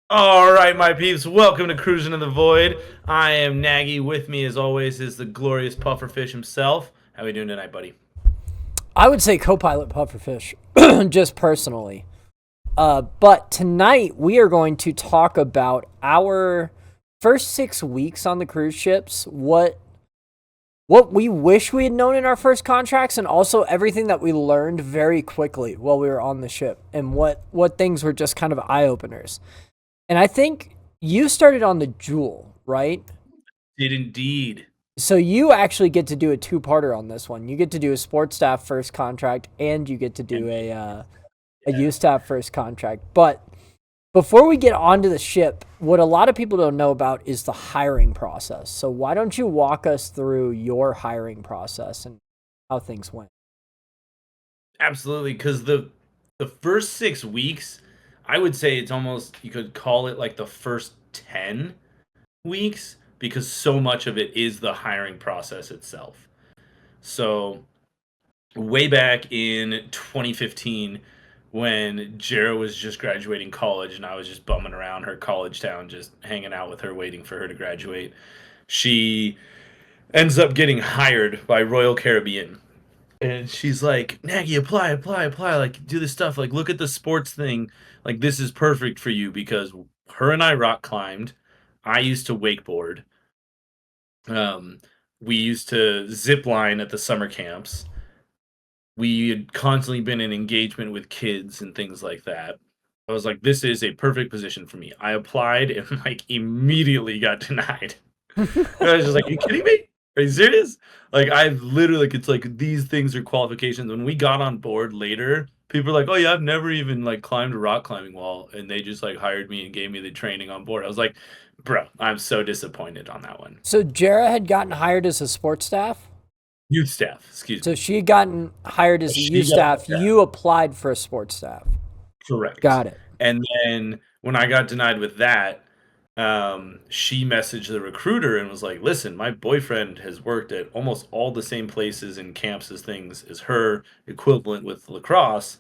All right, my peeps, welcome to Crewzin in the Void. I am Nagy. With me, as always, is the glorious pufferfish himself. How we doing tonight, buddy? I would say co-pilot pufferfish, just personally. But tonight we are going to talk about our first 6 weeks on the cruise ships, what we wish we had known in our first contracts, and also everything that we learned very quickly while we were on the ship, and what things were just kind of eye openers. And I think you started on the Jewel, right? Did indeed. So you actually get to do a two-parter on this one. You get to do a sports staff first contract, and you get to do a Yeah, U staff first contract. But before we get onto the ship, what a lot of people don't know about is the hiring process. So why don't you walk us through your hiring process and how things went? absolutely. Because the first 6 weeks, I would say it's almost you could call it like the first 10 weeks because so much of it is the hiring process itself. So way back in 2015 when Jera was just graduating college and I was just bumming around her college town, just hanging out with her, waiting for her to graduate. She ends up getting hired by Royal Caribbean. And she's like, Nagy, apply, apply, apply. Like, do this stuff. Like, look at the sports thing. Like, this is perfect for you because her and I rock climbed. I used to wakeboard. Um, we used to zip line at the summer camps. We had constantly been in engagement with kids and things like that. I was like, this is a perfect position for me. I applied and like immediately got denied. And I was just like, are you kidding me? Are you serious? Like I've literally like it's like these things are qualifications. When we got on board later, people are like, oh yeah, I've never even like climbed a rock climbing wall. And they just like hired me and gave me the training on board. I was like, bro, I'm so disappointed on that one. So Jara had gotten hired as a sports staff. Youth staff, excuse So me. she had gotten hired as a U She got staff. You applied for a sports staff. correct. Got it. And then when I got denied with that, she messaged the recruiter and was like, "Listen, my boyfriend has worked at almost all the same places and camps as things as her equivalent with lacrosse,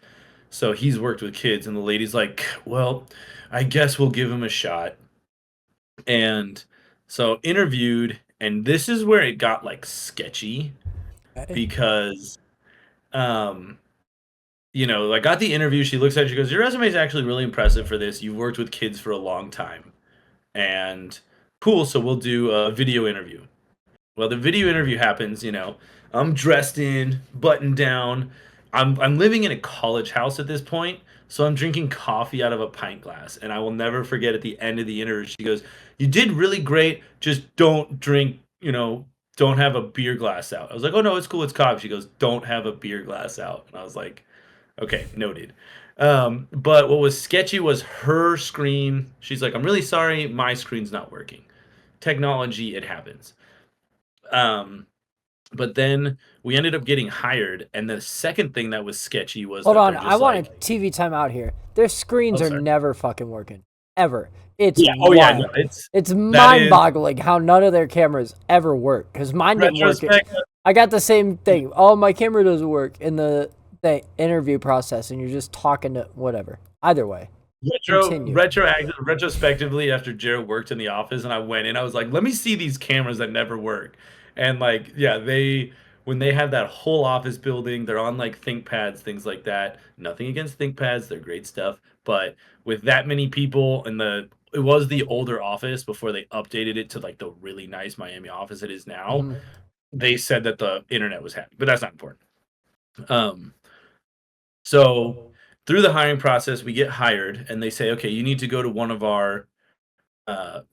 so he's worked with kids." And the lady's like, "Well, I guess we'll give him a shot." And so interviewed, and this is where it got like sketchy Okay. because um I got the interview. She looks at it, she goes, your resume is actually really impressive for this. You've worked with kids for a long time. And cool, so we'll do a video interview. Well, the video interview happens, I'm dressed in, buttoned down. I'm living in a college house at this point, so I'm drinking coffee out of a pint glass. And I will never forget at the end of the interview, she goes, you did really great. Just don't drink, don't have a beer glass out. I was like, oh no, it's cool, it's coffee. She goes, don't have a beer glass out. And I was like, okay, noted. But what was sketchy was her screen. She's like, I'm really sorry, my screen's not working. Technology, it happens. Um, but then we ended up getting hired, and the second thing that was sketchy was Hold that on. they're I just want like, a TV timeout here. Their oh, screens are sorry. never fucking working. Ever. It's Yeah, oh yeah, no, wild. it's It's that mind is boggling how none of their cameras ever work. Because mine didn't work. retrospect. I got the same thing. Oh, my camera doesn't work in the interview process, and you're just talking to whatever. Either way, continue. Retrospectively, after Jared worked in the office and I went in, I was like, let me see these cameras that never work. And like, yeah, they when they have that whole office building, they're on like ThinkPads, things like that. Nothing against ThinkPads, they're great stuff. But with that many people and it was the older office before they updated it to like the really nice Miami office it is now. Mhm. They said that the internet was happy, but that's not important. Um, so through the hiring process, we get hired, and they say, okay, you need to go to one of our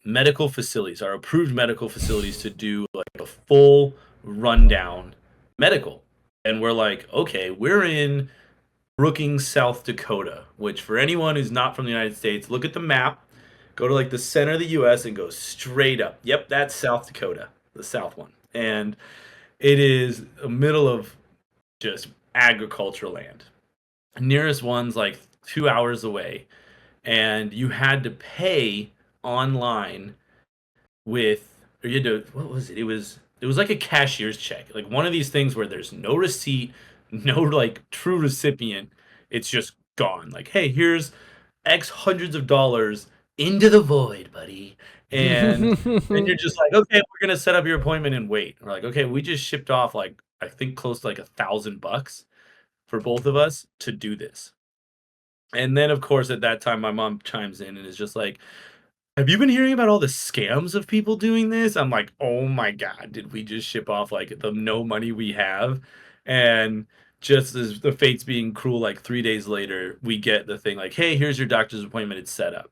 medical facilities, our approved medical facilities, to do like a full rundown medical. And we're like, okay, we're in Brookings, South Dakota, which for anyone who's not from the United States, look at the map, go to like the center of the US and go straight up. Yep, that's South Dakota, the south one. And it is the middle of just agricultural land. Nearest one's like 2 hours away, and you had to pay online with, or you had to, what was it? It was like a cashier's check, like one of these things where there's no receipt, no like true recipient. It's just gone. Like, hey, here's X hundreds of dollars. into the void, buddy. And then you're just like, okay, we're gonna set up your appointment and wait. We're like, okay, we just shipped off like I think close to like $1,000 for both of us to do this. And then of course at that time my mom chimes in and is just like, have you been hearing about all the scams of people doing this? I'm like, oh my God, did we just ship off like the no money we have? And just as the fates being cruel, like 3 days later, we get the thing like, hey, here's your doctor's appointment. It's set up.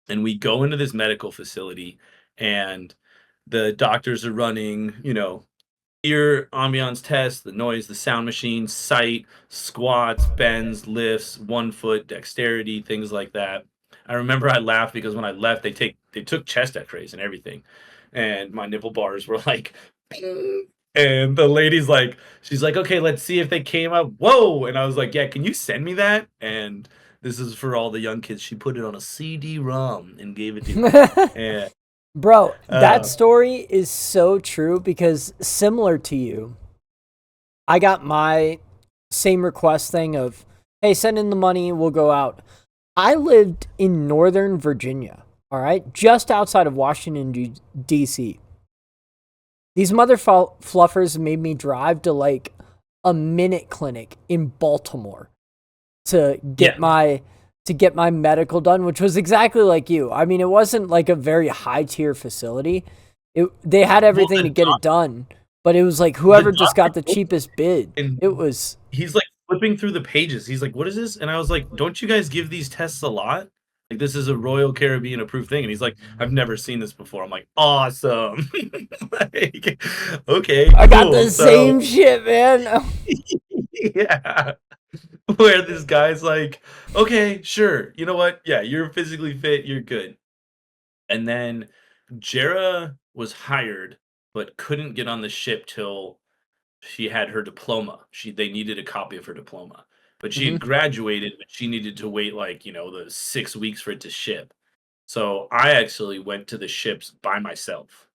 And we go into this medical facility and the doctors are running, ear ambiance tests, the noise, the sound machine, sight, squats, bends, lifts, 1 foot, dexterity, things like that. I remember I laughed because when I left, they took chest X-rays and everything, and my nipple bars were like, "Ping." And the lady's like, she's like, okay, let's see if they came up. Whoa! And I was like, yeah, can you send me that? And this is for all the young kids. She put it on a CD-ROM and gave it to me. And Bro, that uh, story is so true because similar to you, I got my same request thing of, hey, send in the money, we'll go out. I lived in Northern Virginia, all right, just outside of Washington, D.C. These mother fluffers made me drive to like a minute clinic in Baltimore to yeah, get my medical done, which was exactly like you. I mean, it wasn't like a very high tier facility. They had well, everything to get it done, but it was like the whoever just doctor got the told cheapest bid. and It was he's like flipping through the pages. He's like, "What is this?" And I was like, "Don't you guys give these tests a lot? Like, this is a Royal Caribbean approved thing." And he's like, "I've never seen this before." I'm like, "Awesome!" Like, okay, I got cool. the So, same shit, man. yeah, where this guy's like, "Okay, sure. You know what? Yeah, you're physically fit. You're good." And then Jera was hired, but couldn't get on the ship till she had her diploma. They needed a copy of her diploma. But she Hmm. had graduated, but she needed to wait like, the 6 weeks for it to ship. So I actually went to the ships by myself.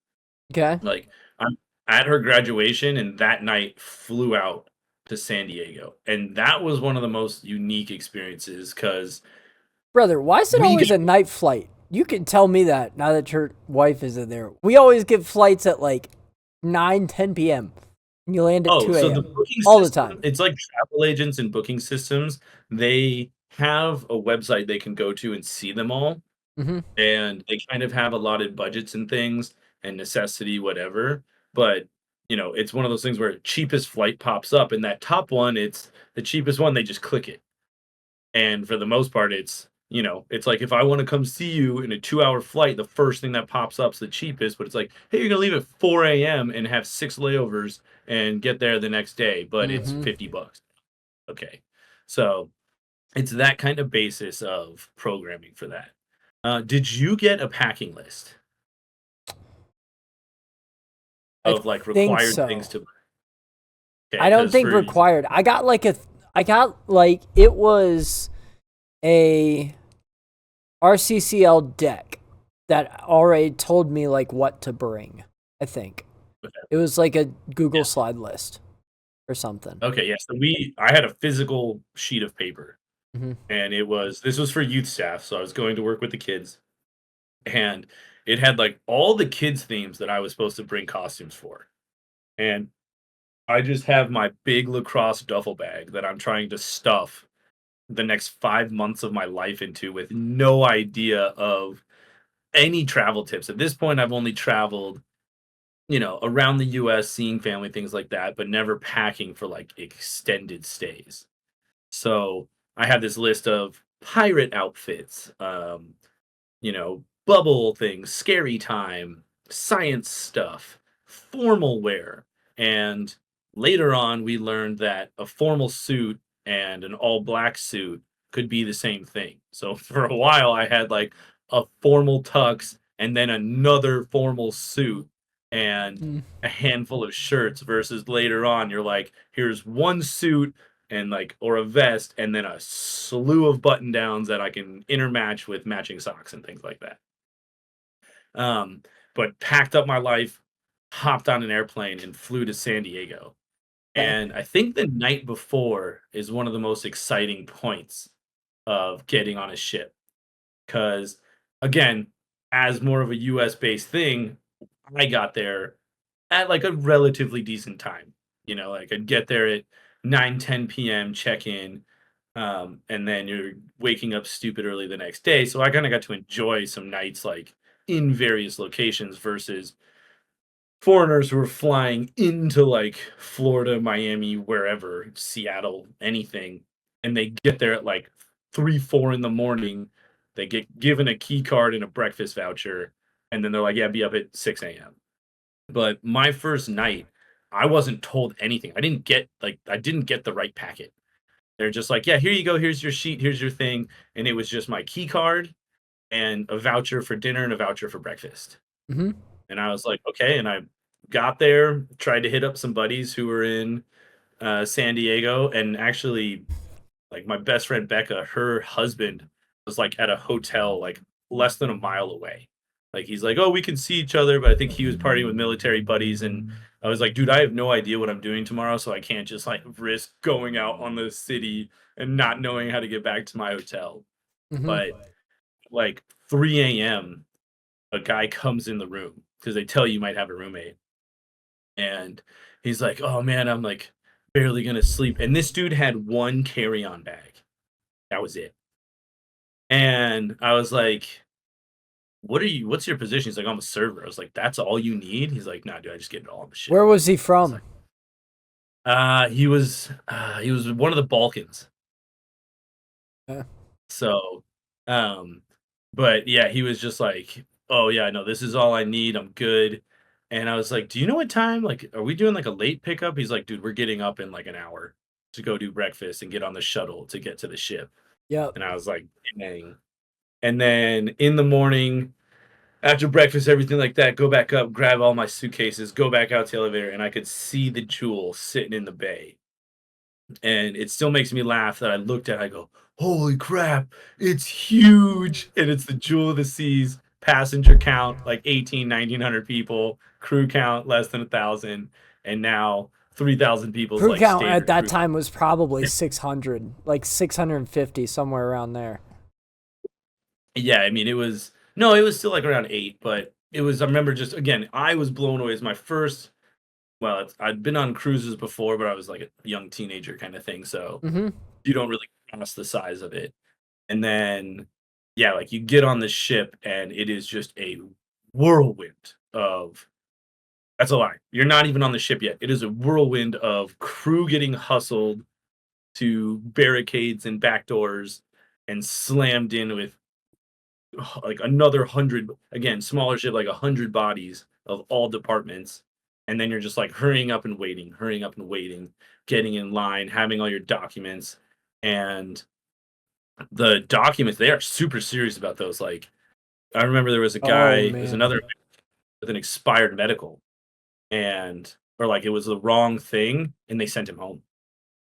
Okay, Like I'm at her graduation and that night flew out to San Diego. And that was one of the most unique experiences cuz brother. Why is it we got always a night flight? You can tell me that now that your wife is in there. We always get flights at like 9, 10 p.m. and you land at Oh, 2 so the a.m. booking all the system, time. it's like travel agents and booking systems. They have a website they can go to and see them all. Hmm. And they kind of have allotted budgets and things and necessity, whatever. But, it's one of those things where cheapest flight pops up, and that top one, it's the cheapest one, they just click it. And for the most part, it's like if I want to come see you in a 2-hour flight, the first thing that pops up is the cheapest, but it's like, hey, you're gonna leave at 4 a.m. and have 6 layovers and get there the next day, but it's Hmm. $50. Okay. So it's that kind of basis of programming for that. Did you get a packing list I of like think required things so. to? Okay, I don't because think for required. I got like it was a RCCL deck that already told me like what to bring. I think it was like a Google slide list or something. okay, yeah. So I had a physical sheet of paper, Hmm. and this was for youth staff, so I was going to work with the kids, and it had like all the kids themes that I was supposed to bring costumes for, and I just have my big lacrosse duffel bag that I'm trying to stuff the next 5 months of my life into with no idea of any travel tips. At this point, I've only traveled, around the US, seeing family, things like that, but never packing for like extended stays. So I have this list of pirate outfits, bubble things, scary time, science stuff, formal wear. And later on, we learned that a formal suit and an all black suit could be the same thing. So for a while, I had like a formal tux and then another formal suit and Mm. a handful of shirts versus later on, you're like, here's one suit and like or a vest and then a slew of button downs that I can intermatch with matching socks and things like that. Um, but packed up my life, hopped on an airplane, and flew to San Diego. Okay. And I think the night before is one of the most exciting points of getting on a ship because again, as more of a US based thing, I got there at like a relatively decent time. Like I'd get there at 9, 10 p.m., check in, and then you're waking up stupid early the next day. So I kind of got to enjoy some nights like in various locations versus foreigners who are flying into like Florida, Miami, wherever, Seattle, anything, and they get there at like 3, 4 in the morning. They get given a key card and a breakfast voucher, and then they're like, "Yeah, be up at 6 a.m." But my first night, I wasn't told anything. I didn't get the right packet. They're just like, "Yeah, here you go. Here's your sheet. Here's your thing," and it was just my key card and a voucher for dinner and a voucher for breakfast. Hmm. And I was like, okay. And I got there, tried to hit up some buddies who were in San Diego. And actually, like my best friend Becca, her husband was like at a hotel like less than a mile away. Like he's like, oh, we can see each other, but I think he was partying with military buddies. And I was like, dude, I have no idea what I'm doing tomorrow, so I can't just like risk going out on the city and not knowing how to get back to my hotel. Hmm. But like 3 a.m., a guy comes in the room because they tell you might have a roommate. And he's like, "Oh man, I'm like barely gonna sleep." And this dude had one carry-on bag. That was it. And I was like, what's your position?" He's like, "I'm a server." I was like, "That's all you need?" He's like, "Nah, dude, I just get it all on the ship." Where was he I was from? like, he was one of the Balkans. Yeah. So, um, but yeah, he was just like, "Oh yeah, no, this is all I need. I'm good." And I was like, "Do you know what time? Like, are we doing like a late pickup?" He's like, "Dude, we're getting up in like an hour to go do breakfast and get on the shuttle to get to the ship." Yep. And I was like, "Dang." And then in the morning, after breakfast, everything like that, go back up, grab all my suitcases, go back out to the elevator, and I could see the Jewel sitting in the bay. And it still makes me laugh that I looked at it, I go, "Holy crap, it's huge." And it's the Jewel of the Seas, passenger count like 1,800, 1,900 people, crew count less than 1,000, and now 3,000 people's Crew like count at standard that crew. time was probably 600, like 650, somewhere around there. Yeah, I mean it was no, it was still like around 8, but it was I remember just again, I was blown away. It's my first I'd been on cruises before, but I was like a young teenager kind of thing, so Hmm. you don't really grasp the size of it. And then, yeah, like you get on the ship and it is just a whirlwind of that's a lie. You're not even on the ship yet. It is a whirlwind of crew getting hustled to barricades and back doors and slammed in with like another 100, again, smaller ship, like 100 bodies of all departments. And then you're just like hurrying up and waiting, getting in line, having all your documents. And the documents, they are super serious about those. Like, I remember there was a Oh guy, there's man. another with an expired medical, and or like it was the wrong thing, and they sent him home,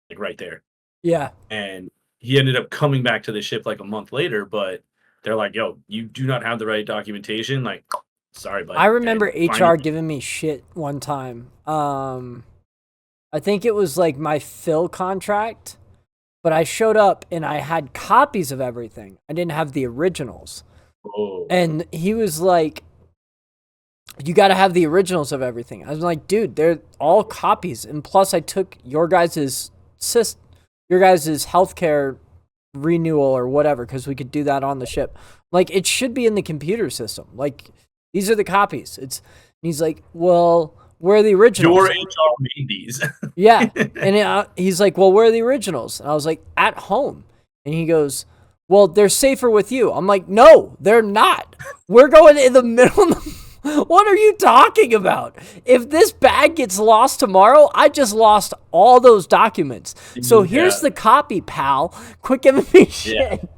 like right there. Yeah. And he ended up coming back to the ship like a month later, but they're like, "Yo, you do not have the right documentation. Like, sorry, I bud." remember And finally, HR giving me shit one time. I think it was like my fill contract, but I showed up and I had copies of everything. I didn't have the originals. oh, And he was like, "You got to have the originals of everything." I was like, "Dude, they're all copies." And plus I took your guys's healthcare renewal or whatever cuz we could do that on the ship. Like it should be in the computer system. Like these are the copies. He's like, "Well, where are the your originals?" HR made these. Yeah. And he's like, "Well, where are the originals?" And I was like, "At home." And he goes, "Well, they're safer with you." I'm like, "No, they're not. We're going in the middle of what are you talking about? If this bag gets lost tomorrow, I just lost all those documents. So here's Yeah, the copy, pal. Quit giving me yeah. shit."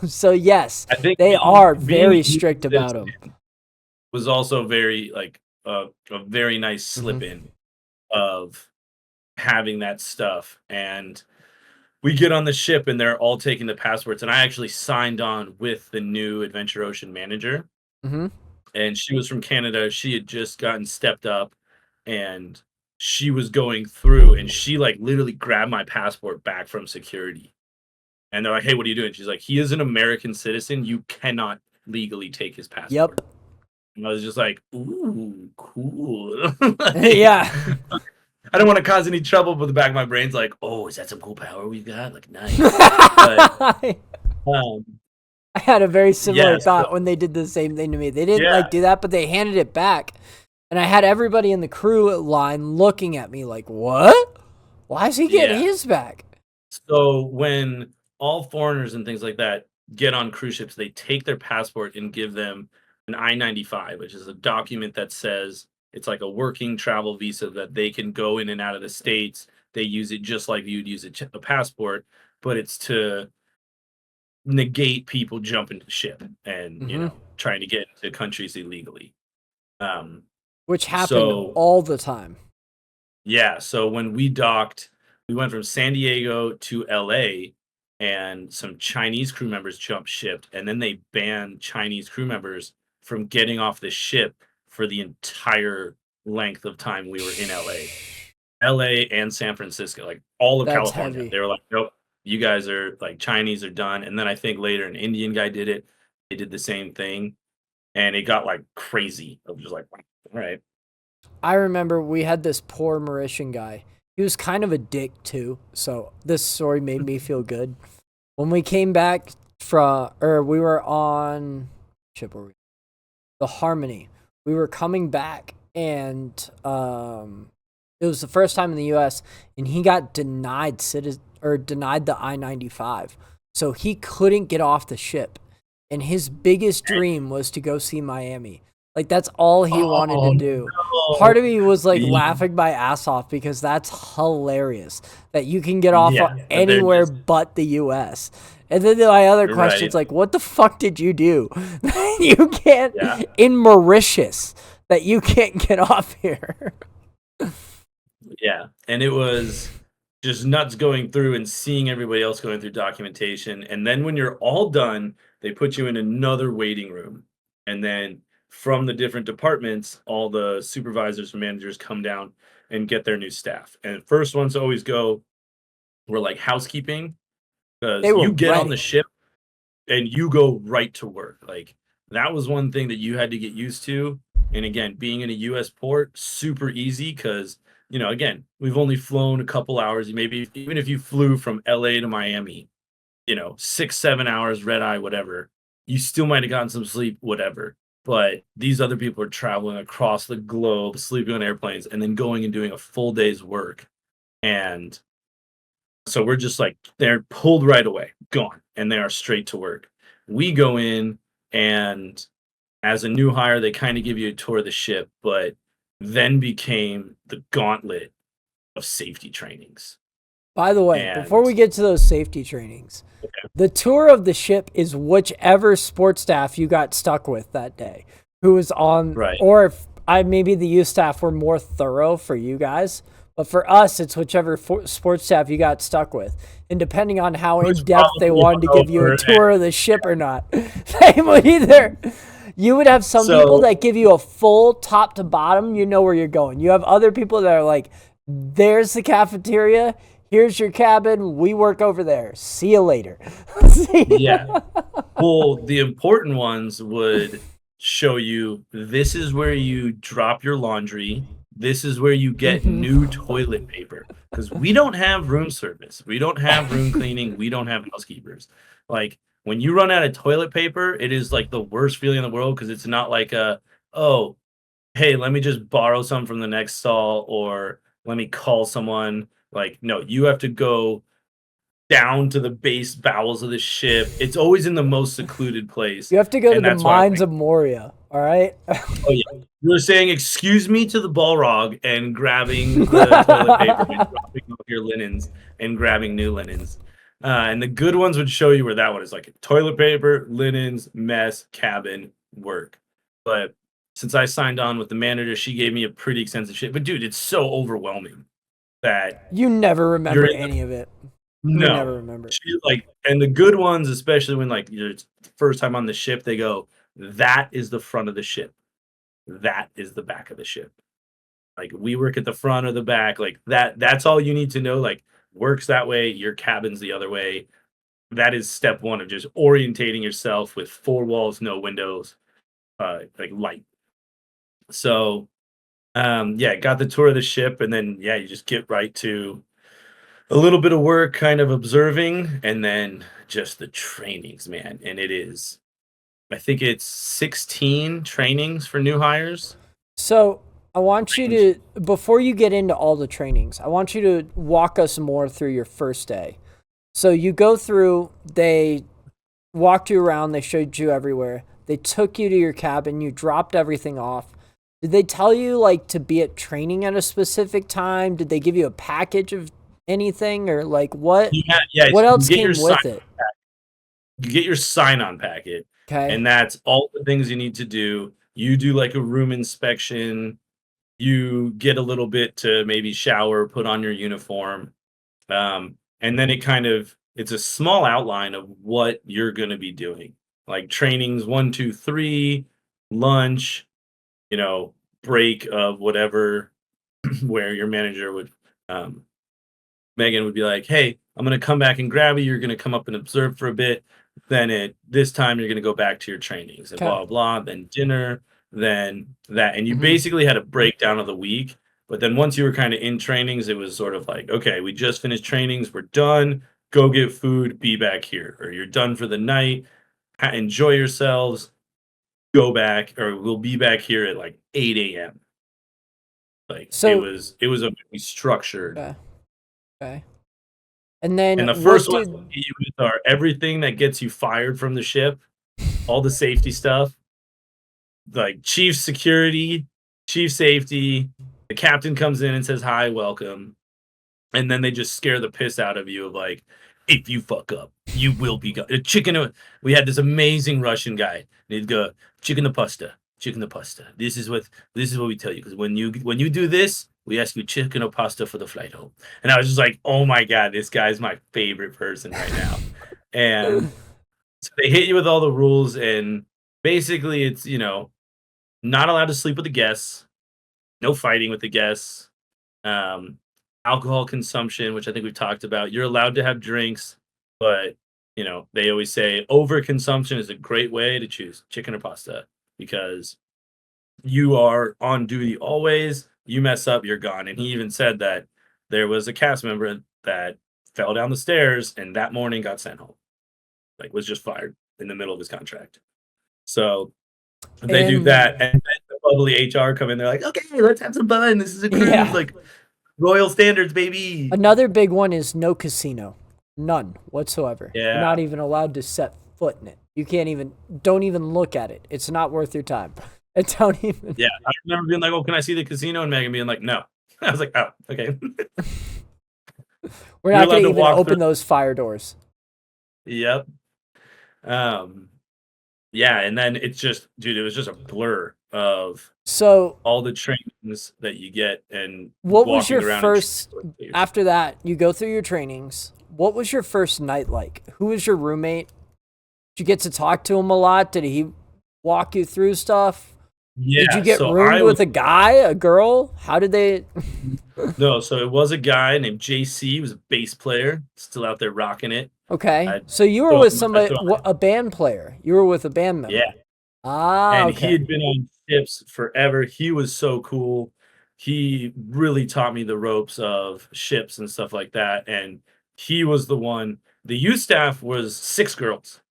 So yes, I think they being are being very a U.S. strict about them. citizen was also very like a very nice Hmm. slip in of having that stuff. And we get on the ship and they're all taking the passports. And I actually signed on with the new Adventure Ocean manager. Hmm. And she was from Canada. She had just gotten stepped up and she was going through and she like literally grabbed my passport back from security. And they're like, "Hey, what are you doing?" She's like, "He is an American citizen. You cannot legally take his Yep. passport. And I was just like, ooh, cool. Like, Yeah. I don't want to cause any trouble, but the back of my brain's like, oh, is that some cool power we've got? Like, nice. But um, I had a very similar yeah, thought when they did the same thing to me. They didn't yeah, like do that, but they handed it back. And I had everybody in the crew line looking at me like, "What? Why is he getting yeah. his back?" So when all foreigners and things like that get on cruise ships, they take their passport and give them an I-95, which is a document that says it's like a working travel visa that they can go in and out of the states. They use it just like you'd use a passport, but it's to negate people jumping the ship and Hmm. trying to get into countries illegally. Um, Which happened so all the time. Yeah, so when we docked, we went from San Diego to LA and some Chinese crew members jumped ship and then they banned Chinese crew members from getting off the ship for the entire length of time we were in LA. LA and San Francisco, like all of That's California. heavy. They were like, "Nope, you guys are like Chinese are done." And then I think later an Indian guy did it. They did the same thing and it got like crazy. I was just like, "Wow, all right." I remember we had this poor Mauritian guy. He was kind of a dick too, so this story made me feel good. When we came back from, or we were on, ship were we? The Harmony. We were coming back, and it was the first time in the U.S. and he got denied denied the I-95, so he couldn't get off the ship. And his biggest dream was to go see Miami. Like that's all he wanted to Oh do. Part no. of me was like Yeah. laughing my ass off because that's hilarious that you can get off Yeah, but they're anywhere just but the U.S. And then my other right. question's like, what the fuck did you do? You can't Yeah, in Mauritius that you can't get off here. yeah, and it was just nuts going through and seeing everybody else going through documentation, and then when you're all done, they put you in another waiting room, and then from the different departments, all the supervisors and managers come down and get their new staff, and first ones to always go were, like, housekeeping, They because were you get on the ready. ship and you go right to work. Like that was one thing that you had to get used to. And again, being in a US port, super easy because, again, we've only flown a couple hours. Maybe even if you flew from LA to Miami, 6, 7 hours, red eye, whatever, you still might have gotten some sleep, whatever. But these other people are traveling across the globe, sleeping on airplanes, and then going and doing a full day's work. And so we're just like, they're pulled right away, gone, and they are straight to work. We go in, and as a new hire, they kind of give you a tour of the ship, but then became the gauntlet of safety trainings. By the way, before And we get to those safety trainings, the tour of the ship is whichever sports staff you got stuck with that day, who was on, right, or if maybe the youth staff were more thorough for you guys, but for us, it's whichever sports staff you got stuck with. And depending on how who's in depth they probably wanted to give you a hungover. tour of the ship or not, they would either. You would have some people So that give you a full top to bottom, you know where you're going. You have other people that are like, there's the cafeteria. Here's your cabin. We work over there. See you later. See yeah, ya. well, the important ones would show you this is where you drop your laundry. This is where you get new Mhm. toilet paper because we don't have room service. We don't have room cleaning. We don't have housekeepers. Like when you run out of toilet paper, it is like the worst feeling in the world because it's not like oh, hey, let me just borrow some from the next stall or let me call someone. Like, no, you have to go down to the base bowels of the ship. It's always in the most secluded place, You have to go to and the that's why I'm mines like, of Moria. All right. "Oh, yeah." You were saying, "Excuse me," to the Balrog and grabbing the toilet paper and dropping off your linens and grabbing new linens. And the good ones would show you where that one is, like, toilet paper, linens, mess, cabin, work. But since I signed on with the manager, she gave me a pretty extensive shit. But dude, it's so overwhelming that You never you're remember in the any of it. You never no. remember. She like and the good ones, especially when, like, you're first time on the ship, they go, "That is the front of the ship. That is the back of the ship." Like, we work at the front or the back, like, that's all you need to know, like, works that way, your cabin's the other way. that is step one of just orientating yourself with four walls, no windows, like light. So yeah, got the tour of the ship, and then yeah, you just get right to a little bit of work, kind of observing, and then just the trainings, man. And it is, I think it's 16 trainings for new hires. So I want you to, before you get into all the trainings, I want you to walk us more through your first day. So you go through, they walked you around, they showed you everywhere. They took you to your cabin, you dropped everything off. Did they tell you like to be at training at a specific time? Did they give you a package of anything, or like what Yeah, what so you else get your came with it? you get your sign-on packet, Okay. and that's all the things you need to do. You do like a room inspection, you get a little bit to maybe shower, put on your uniform, and then it's a small outline of what you're going to be doing, like trainings 1, 2, 3, lunch, you know, break of whatever, where your manager would, um, Megan would be like, "Hey, I'm gonna come back and grab you. You're gonna come up and observe for a bit. Then at this time, you're gonna go back to your trainings and Okay. blah blah. Then dinner, then that." And you Hmm. basically had a breakdown of the week. But then once you were kind of in trainings, it was sort of like, okay, we just finished trainings. We're done. Go get food. Be back here, or you're done for the night. Enjoy yourselves. Go back, or we'll be back here at like 8 a.m. Like So it was a very structured. okay. Okay. And then And the what first ones did they'll hit you with are everything that gets you fired from the ship, all the safety stuff, like chief security, chief safety. The captain comes in and says, "Hi, welcome." And then they just scare the piss out of you of like, if you fuck up, you will be we had this amazing Russian guy. And he'd go, chicken the pasta, chicken the pasta. This is what we tell you. Because when you do this, we ask you chicken or pasta for the flight home. And I was just like, oh my God, this guy's my favorite person right now. And so they hit you with all the rules, and basically it's, not allowed to sleep with the guests, no fighting with the guests, um, alcohol consumption, which I think we've talked about. You're allowed to have drinks, but they always say overconsumption is a great way to choose chicken or pasta because you are on duty always. You mess up, you're gone. And he even said that there was a cast member that fell down the stairs and that morning got sent home, like was just fired in the middle of his contract. So they do and that, and then the bubbly HR come in. They're like, "Okay, let's have some fun. This is a cruise, yeah. like royal standards, baby." Another big one is no casino. None whatsoever. You're Yeah, not even allowed to set foot in it. You can't even, don't even look at it. It's not worth your time. And don't even. yeah. I remember being like, "Oh, can I see the casino?" And Megan being like, "No." I was like, "Oh, okay." We're You're not allowed going to to even walk through. open those fire doors. Yep. Um. Yeah, and then it's just, dude, it was just a blur of So, all the trainings that you get and what was walking your around and first, after that, you go through your trainings. What was your first night like? Who was your roommate? Did you get to talk to him a lot? Did he walk you through stuff? Did you Yeah. get So roomed I was with a guy, a girl? How did they? no, so it was a guy named JC. He was a bass player, still out there rocking it. Okay, I so you were throw with him, I somebody, throw a band player. You were with a band yeah. member. Ah, And he okay. had been on ships forever. He was so cool. He really taught me the ropes of ships and stuff like that. And he was the one. The youth staff was 6 girls,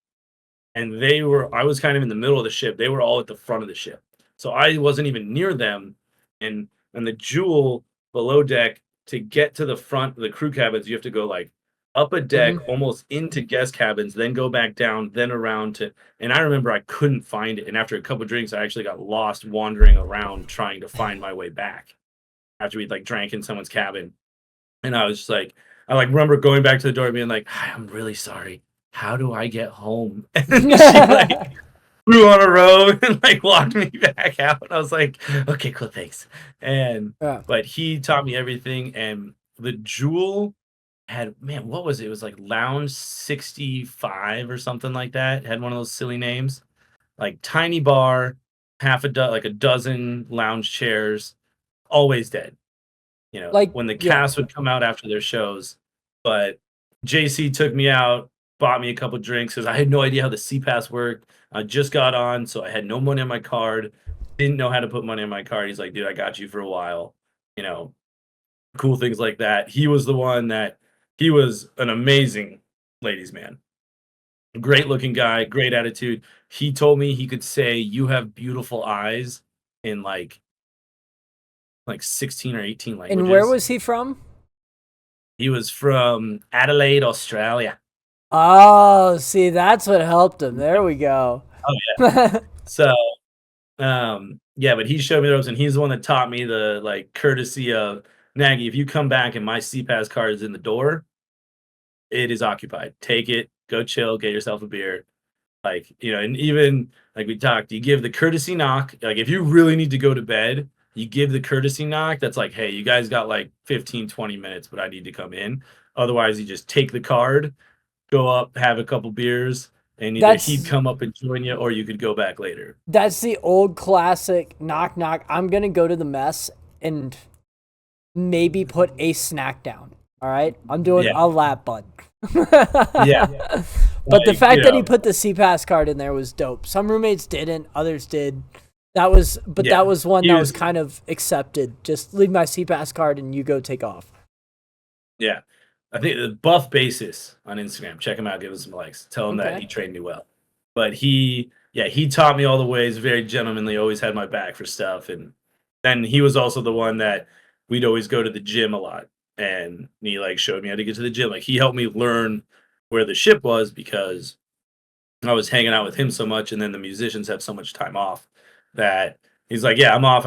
and I was kind of in the middle of the ship. They were all at the front of the ship. So I wasn't even near them. And the jewel below deck, to get to the front of the crew cabins, you have to go like up a deck Hmm. almost into guest cabins, then go back down, then around to, and I remember I couldn't find it. And after a couple drinks, I actually got lost wandering around trying to find my way back after we'd like drank in someone's cabin. And I was just like, I like remember going back to the door and being like, "Hi, I'm really sorry. How do I get home?" And she like threw on a robe and like walked me back out. And I was like, "Okay, cool, thanks." And Yeah. but he taught me everything. And the jewel had, man, what was it? It was like Lounge 65 or something like that. It had one of those silly names, like tiny bar, like a dozen lounge chairs, always dead. Like, When the yeah. cast would come out after their shows. But JC took me out. bought me a couple drinks because I had no idea how the CPass worked. I just got on, so I had no money on my card. Didn't know how to put money on my card. He's like, "Dude, I got you for a while." You know, cool things like that. He was the one that he was an amazing ladies' man. Great looking guy, great attitude. He told me he could say, "You have beautiful eyes," in like 16 or 18 And where languages. was he from? He was from Adelaide, Australia. Oh, see, that's what helped him. There we go. Oh, yeah. So, yeah, but he showed me the ropes, and he's the one that taught me the, like, courtesy of, "Nagy, if you come back and my CPass card is in the door, it is occupied. Take it, go chill, get yourself a beer." Like, and even like we talked, you give the courtesy knock. Like, if you really need to go to bed, you give the courtesy knock. That's like, hey, you guys got like 15, 20 minutes, but I need to come in. Otherwise, you just take the card, go up, have a couple beers, and either he'd That's come up and join you or you could go back later. that's the old classic knock knock. I'm gonna go to the mess and maybe put a snack down. All right, I'm doing Yeah. a lap bud. Yeah. But the Like, fact that he put the CPass card in there was dope. Some roommates didn't, others did. That was yeah. one He that was, was kind of accepted. Just leave my CPass card and you go take off. yeah. I think the Buff Basis on Instagram. Check him out, give him some likes. Tell him that Okay. he trained me well. But he taught me all the ways, very gentlemanly, always had my back for stuff. And then he was also the one that we'd always go to the gym a lot. And he like showed me how to get to the gym. Like he helped me learn where the ship was because I was hanging out with him so much, and then the musicians have so much time off that he's like, "Yeah, I'm off.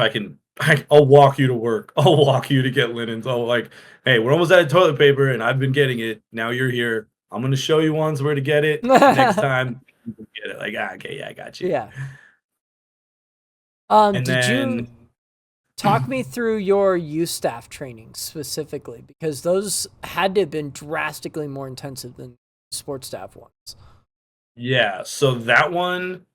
I'll walk you to work. I'll walk you to get linens. I'll like, hey, we're almost out of toilet paper, and I've been getting it. Now you're here. I'm gonna show you once where to get it. Next time, you can get it." Like, okay, yeah, I got you. Yeah. And Did you then, talk me through your youth staff training specifically? Because those had to have been drastically more intensive than sports staff ones. yeah, so that one,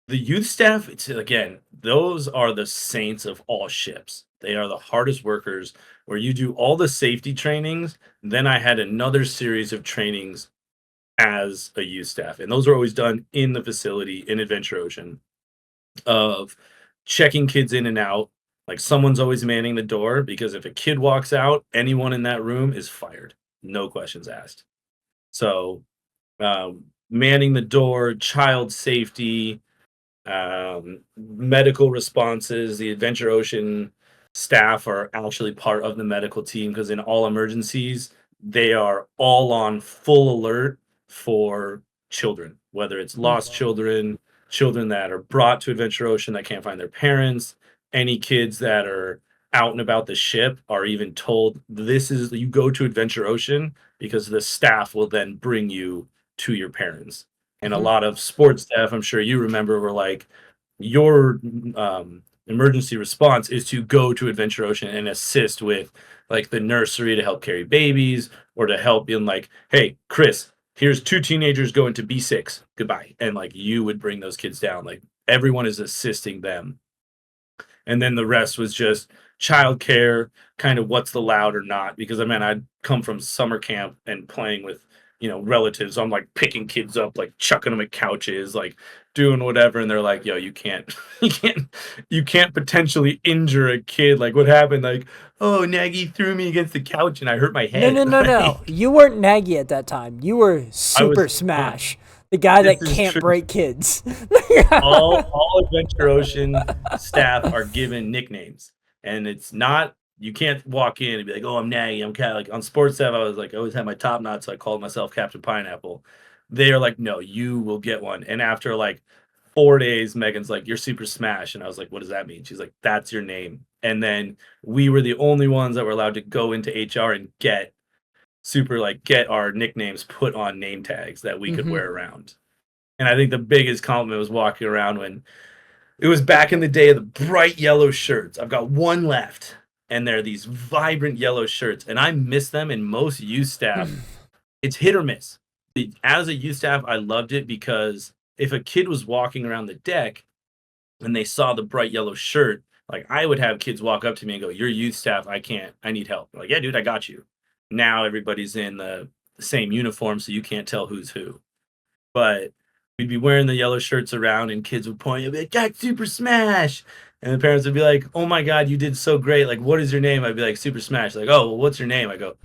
the youth staff, it's again, those are the saints of all ships. They are the hardest workers where you do all the safety trainings. Then I had another series of trainings as a youth staff, and those are always done in the facility in Adventure Ocean of checking kids in and out. Like someone's always manning the door because if a kid walks out, anyone in that room is fired. No questions asked. So, manning the door, child safety, medical responses. The Adventure Ocean staff are actually part of the medical team because in all emergencies, they are all on full alert for children, whether it's lost children, children that are brought to Adventure Ocean that can't find their parents, any kids that are out and about the ship are even told this is you go to Adventure Ocean because the staff will then bring you to your parents. And a Mm-hmm. lot of sports staff, I'm sure you remember, were like, your emergency response is to go to Adventure Ocean and assist with like the nursery to help carry babies or to help in like, hey, Chris, here's two teenagers going to B6. Goodbye. And like you would bring those kids down. Like everyone is assisting them. And then the rest was just childcare, kind of what's allowed or not. Because I mean, I'd come from summer camp and playing with, relatives. I'm like picking kids up, like chucking them at couches, like doing whatever. And they're like, yo, you can't, you can't potentially injure a kid. Like what happened? Like, oh, Nagy threw me against the couch and I hurt my No, head. no, no, no. Like, You weren't Nagy at that time. You were I was Super not. Smash, the guy This that is can't true. break kids. All Adventure Ocean staff are given nicknames, and it's not you can't walk in and be like, "Oh, I'm Nagy, I'm Cat." Like on sports staff, I was like, I always had my top knot, so I called myself Captain Pineapple. They are like, "No, you will get one." And after like 4 days, Megan's like, "You're Super Smash," and I was like, "What does that mean?" She's like, "That's your name." And then we were the only ones that were allowed to go into HR and get our nicknames put on name tags that we could Hmm. wear around. And I think the biggest compliment was walking around when it was back in the day of the bright yellow shirts. I've got one left, and they're these vibrant yellow shirts, and I miss them in most youth staff. It's hit or miss. As a youth staff, I loved it because if a kid was walking around the deck and they saw the bright yellow shirt, like I would have kids walk up to me and go, "You're youth staff. I can't. I need help." I'm like, yeah, dude, I got you. Now everybody's in the the same uniform, so you can't tell who's who. But we'd be wearing the yellow shirts around, and kids would point and be like, "Jack Super Smash!" And the parents would be like, "Oh my God, you did so great! Like, what is your name?" I'd be like, "Super Smash." Like, "Oh, well, what's your name?" I go,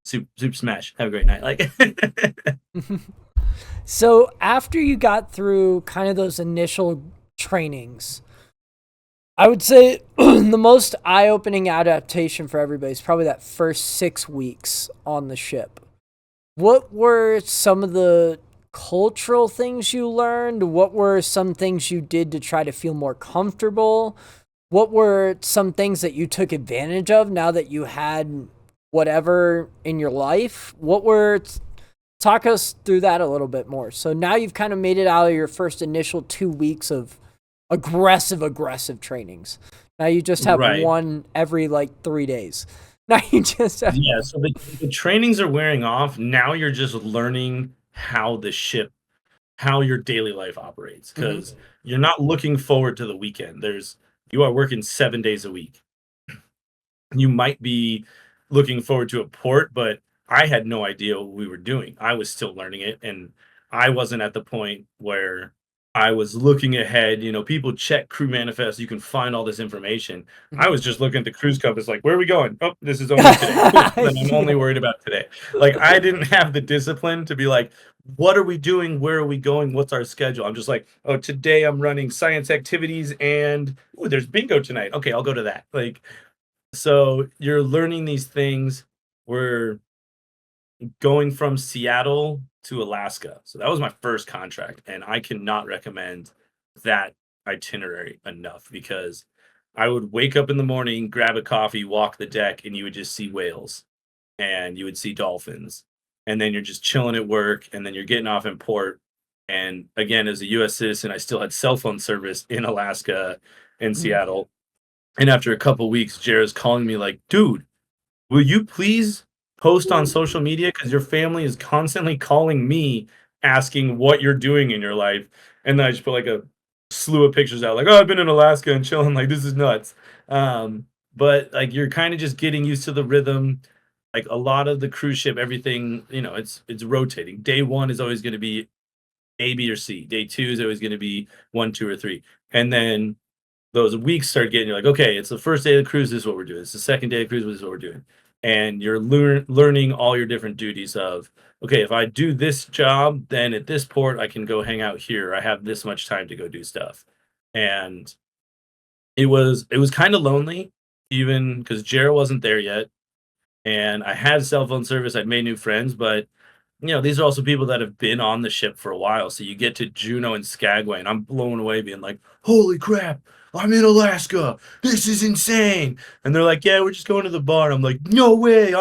Super Smash. Have a great night." Like, So after you got through kind of those initial trainings, I would say the most eye-opening adaptation for everybody is probably that first 6 weeks on the ship. What were some of the cultural things you learned? What were some things you did to try to feel more comfortable? What were some things that you took advantage of now that you had whatever in your life? Talk us through that a little bit more. So now you've kind of made it out of your first initial 2 weeks of aggressive trainings. Now you just have right. one every like 3 days. Now you just have, Yeah. So the trainings are wearing off. Now you're just learning how the ship, how your daily life operates, Mhm. because you're not looking forward to the weekend. You are working 7 days a week. You might be looking forward to a port, but I had no idea what we were doing. I was still learning it, and I wasn't at the point where I was looking ahead. People check crew manifests, you can find all this information. I Mhm. was just looking at the cruise compass, like, where are we going? Oh, this is only today. Cool. Then I'm only Yeah. worried about today. Like, I didn't have the discipline to be like, what are we doing? Where are we going? What's our schedule? I'm just like, oh, today I'm running science activities and ooh, there's bingo tonight. Okay, I'll go to that. Like, so you're learning these things. We're going from Seattle to Alaska. So that was my first contract. And I cannot recommend that itinerary enough because I would wake up in the morning, grab a coffee, walk the deck, and you would just see whales and you would see dolphins. And then you're just chilling at work and then you're getting off in port. And again, as a US citizen, I still had cell phone service in Alaska and Mhm. Seattle. And after a couple weeks, Jared's calling me like, dude, will you please post on social media? Because your family is constantly calling me asking what you're doing in your life. And then I just put like a slew of pictures out, like, oh, I've been in Alaska and chilling, like this is nuts. But like you're kind of just getting used to the rhythm. Like a lot of the cruise ship, everything, it's rotating. Day one is always going to be A, B, or C. Day two is always going to be one, two, or three. And then those weeks start getting, you're like, okay, it's the first day of the cruise, this is what we're doing. It's the second day of cruise, this is what we're doing. And you're learning all your different duties of, okay, if I do this job, then at this port, I can go hang out here. I have this much time to go do stuff. And it was kind of lonely, even because Jared wasn't there yet. And I had cell phone service, I'd made new friends, but these are also people that have been on the ship for a while. So you get to Juneau and Skagway, and I'm blown away being like, holy crap, I'm in Alaska. This is insane. And they're like, yeah, we're just going to the bar. I'm like, no way.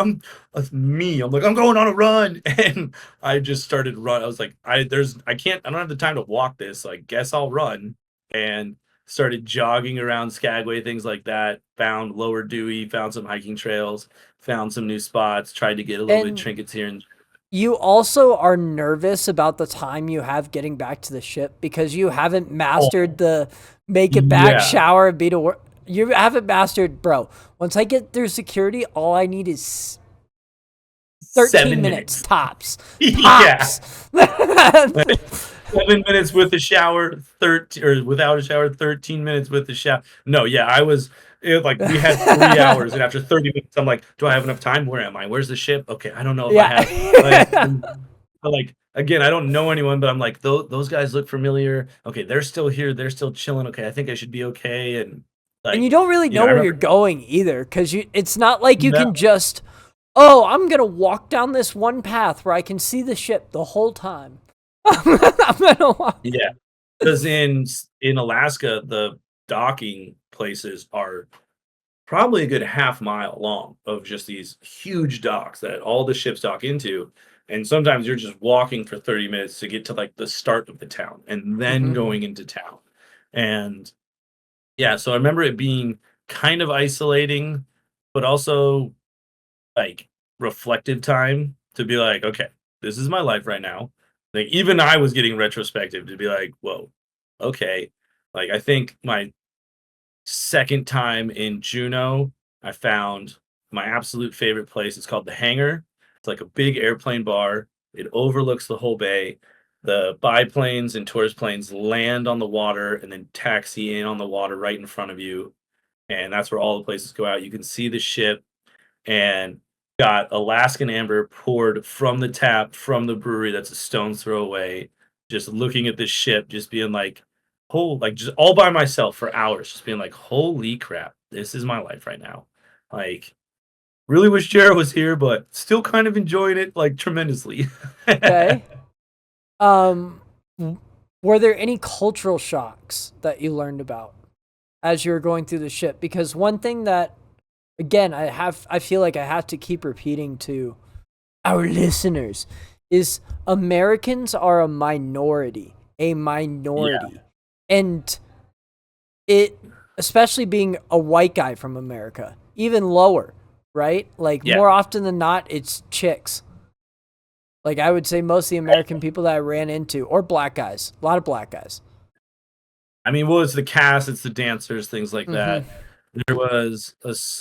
That's me. I'm like, I'm going on a run. And I just started run. I was like, I don't have the time to walk this. So I guess I'll run. And started jogging around Skagway, things like that. Found Lower Dewey, found some hiking trails, found some new spots, tried to get a little bit of And trinkets here and you also are nervous about the time you have getting back to the ship because you haven't mastered oh, the make it back, yeah. shower, be to work. You haven't mastered, bro. Once I get through security, all I need is 13 7 minutes minutes. tops. Yeah. Tops. Like 7 minutes with a shower, 13 or without a shower, 13 minutes with the shower. No, yeah, like we had 3 hours and after 30 minutes I'm like, "Do I have enough time? Where am I? Where's the ship? Okay, I don't know if I have." Like, Yeah. like again, I don't know anyone, but I'm like, Those guys look familiar. Okay, they're still here. They're still chilling. Okay, I think I should be okay." And And you like, don't really know I where you're remember going either because it's not like you no, can just, oh, I'm going to walk down this one path where I can see the ship the whole time. I'm gonna walk. yeah, because in Alaska, the docking places are probably a good half mile long of just these huge docks that all the ships dock into. And sometimes you're just walking for 30 minutes to get to like the start of the town and then Mhm. going into town. And yeah, so I remember it being kind of isolating, but also like reflective time to be like, okay, this is my life right now. Like even I was getting retrospective to be like, whoa, okay. Like I think my second time in Juneau, I found my absolute favorite place. It's called the Hangar. It's like a big airplane bar. It overlooks the whole bay. The biplanes and tourist planes land on the water and then taxi in on the water right in front of you. And that's where all the places go out. You can see the ship and got Alaskan amber poured from the tap from the brewery that's a stone's throw away. Just looking at this ship, just being like, "Oh!" Like just all by myself for hours, just being like, "Holy crap, this is my life right now." Like, really wish Jared was here, but still kind of enjoying it like tremendously. Okay. Um, were there any cultural shocks that you learned about as you were going through the ship? Because one thing that, again, I feel like I have to keep repeating to our listeners is Americans are a Yeah, minority. And it, especially being a white guy from America, even lower, right? Like yeah. more often than not, it's chicks. Like I would say most of the American people that I ran into, or black guys, a lot of black guys. I mean, well, it's the cast, it's the dancers, things like Mm-hmm. that.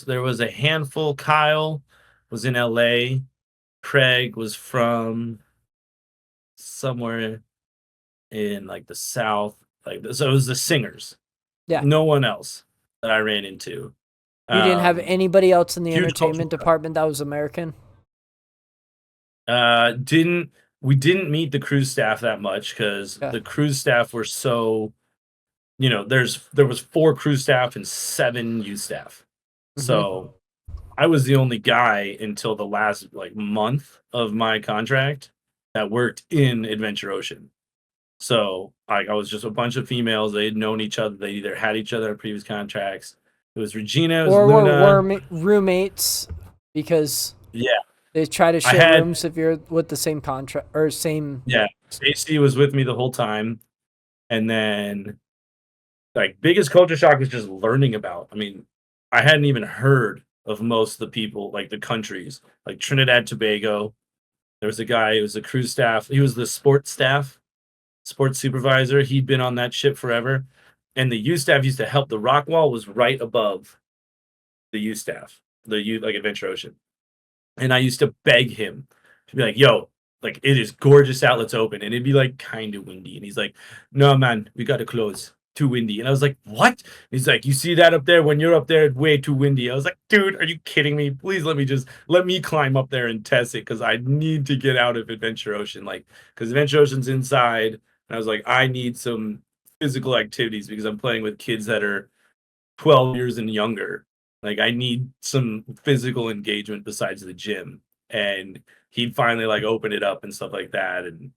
There was a handful. Kyle was in LA. Craig was from somewhere in like the South. Like so it was the singers. Yeah. No one else that I ran into. You didn't have Um, anybody else in the Huge culture entertainment shock. department that was American? Didn't we didn't meet the cruise staff that much because Yeah. the cruise staff were so, there was 4 cruise staff and 7 youth staff. Mm-hmm. So I was the only guy until the last like month of my contract that worked in Adventure Ocean. So I was just a bunch of females. They had known each other. They either had each other in previous contracts. It was Regina, it was Or were Luna. roommates because Yeah, they try to I share had rooms if you're with the same contract or same. yeah. Stacy was with me the whole time, and then like biggest culture shock was just learning about. I mean, I hadn't even heard of most of the people, like the countries, like Trinidad, Tobago. There was a guy, it was a cruise staff. He was the sports staff, sports supervisor. He'd been on that ship forever. And the youth staff used to help. The rock wall was right above the youth staff, the youth like Adventure Ocean. And I used to beg him to be like, "Yo, like it is gorgeous out. Let's open." And it'd be like kind of windy. And he's like, "No, man, we got to close. Too windy." And I was like, "What?" He's like, "You see that up there? When you're up there, it's way too windy." I was like, "Dude, are you kidding me? Please let me climb up there and test it because I need to get out of Adventure Ocean. Like, because Adventure Ocean's inside." And I was like, "I need some physical activities because I'm playing with kids that are 12 years and younger. Like I need some physical engagement besides the gym." And he finally like opened it up and stuff like that. And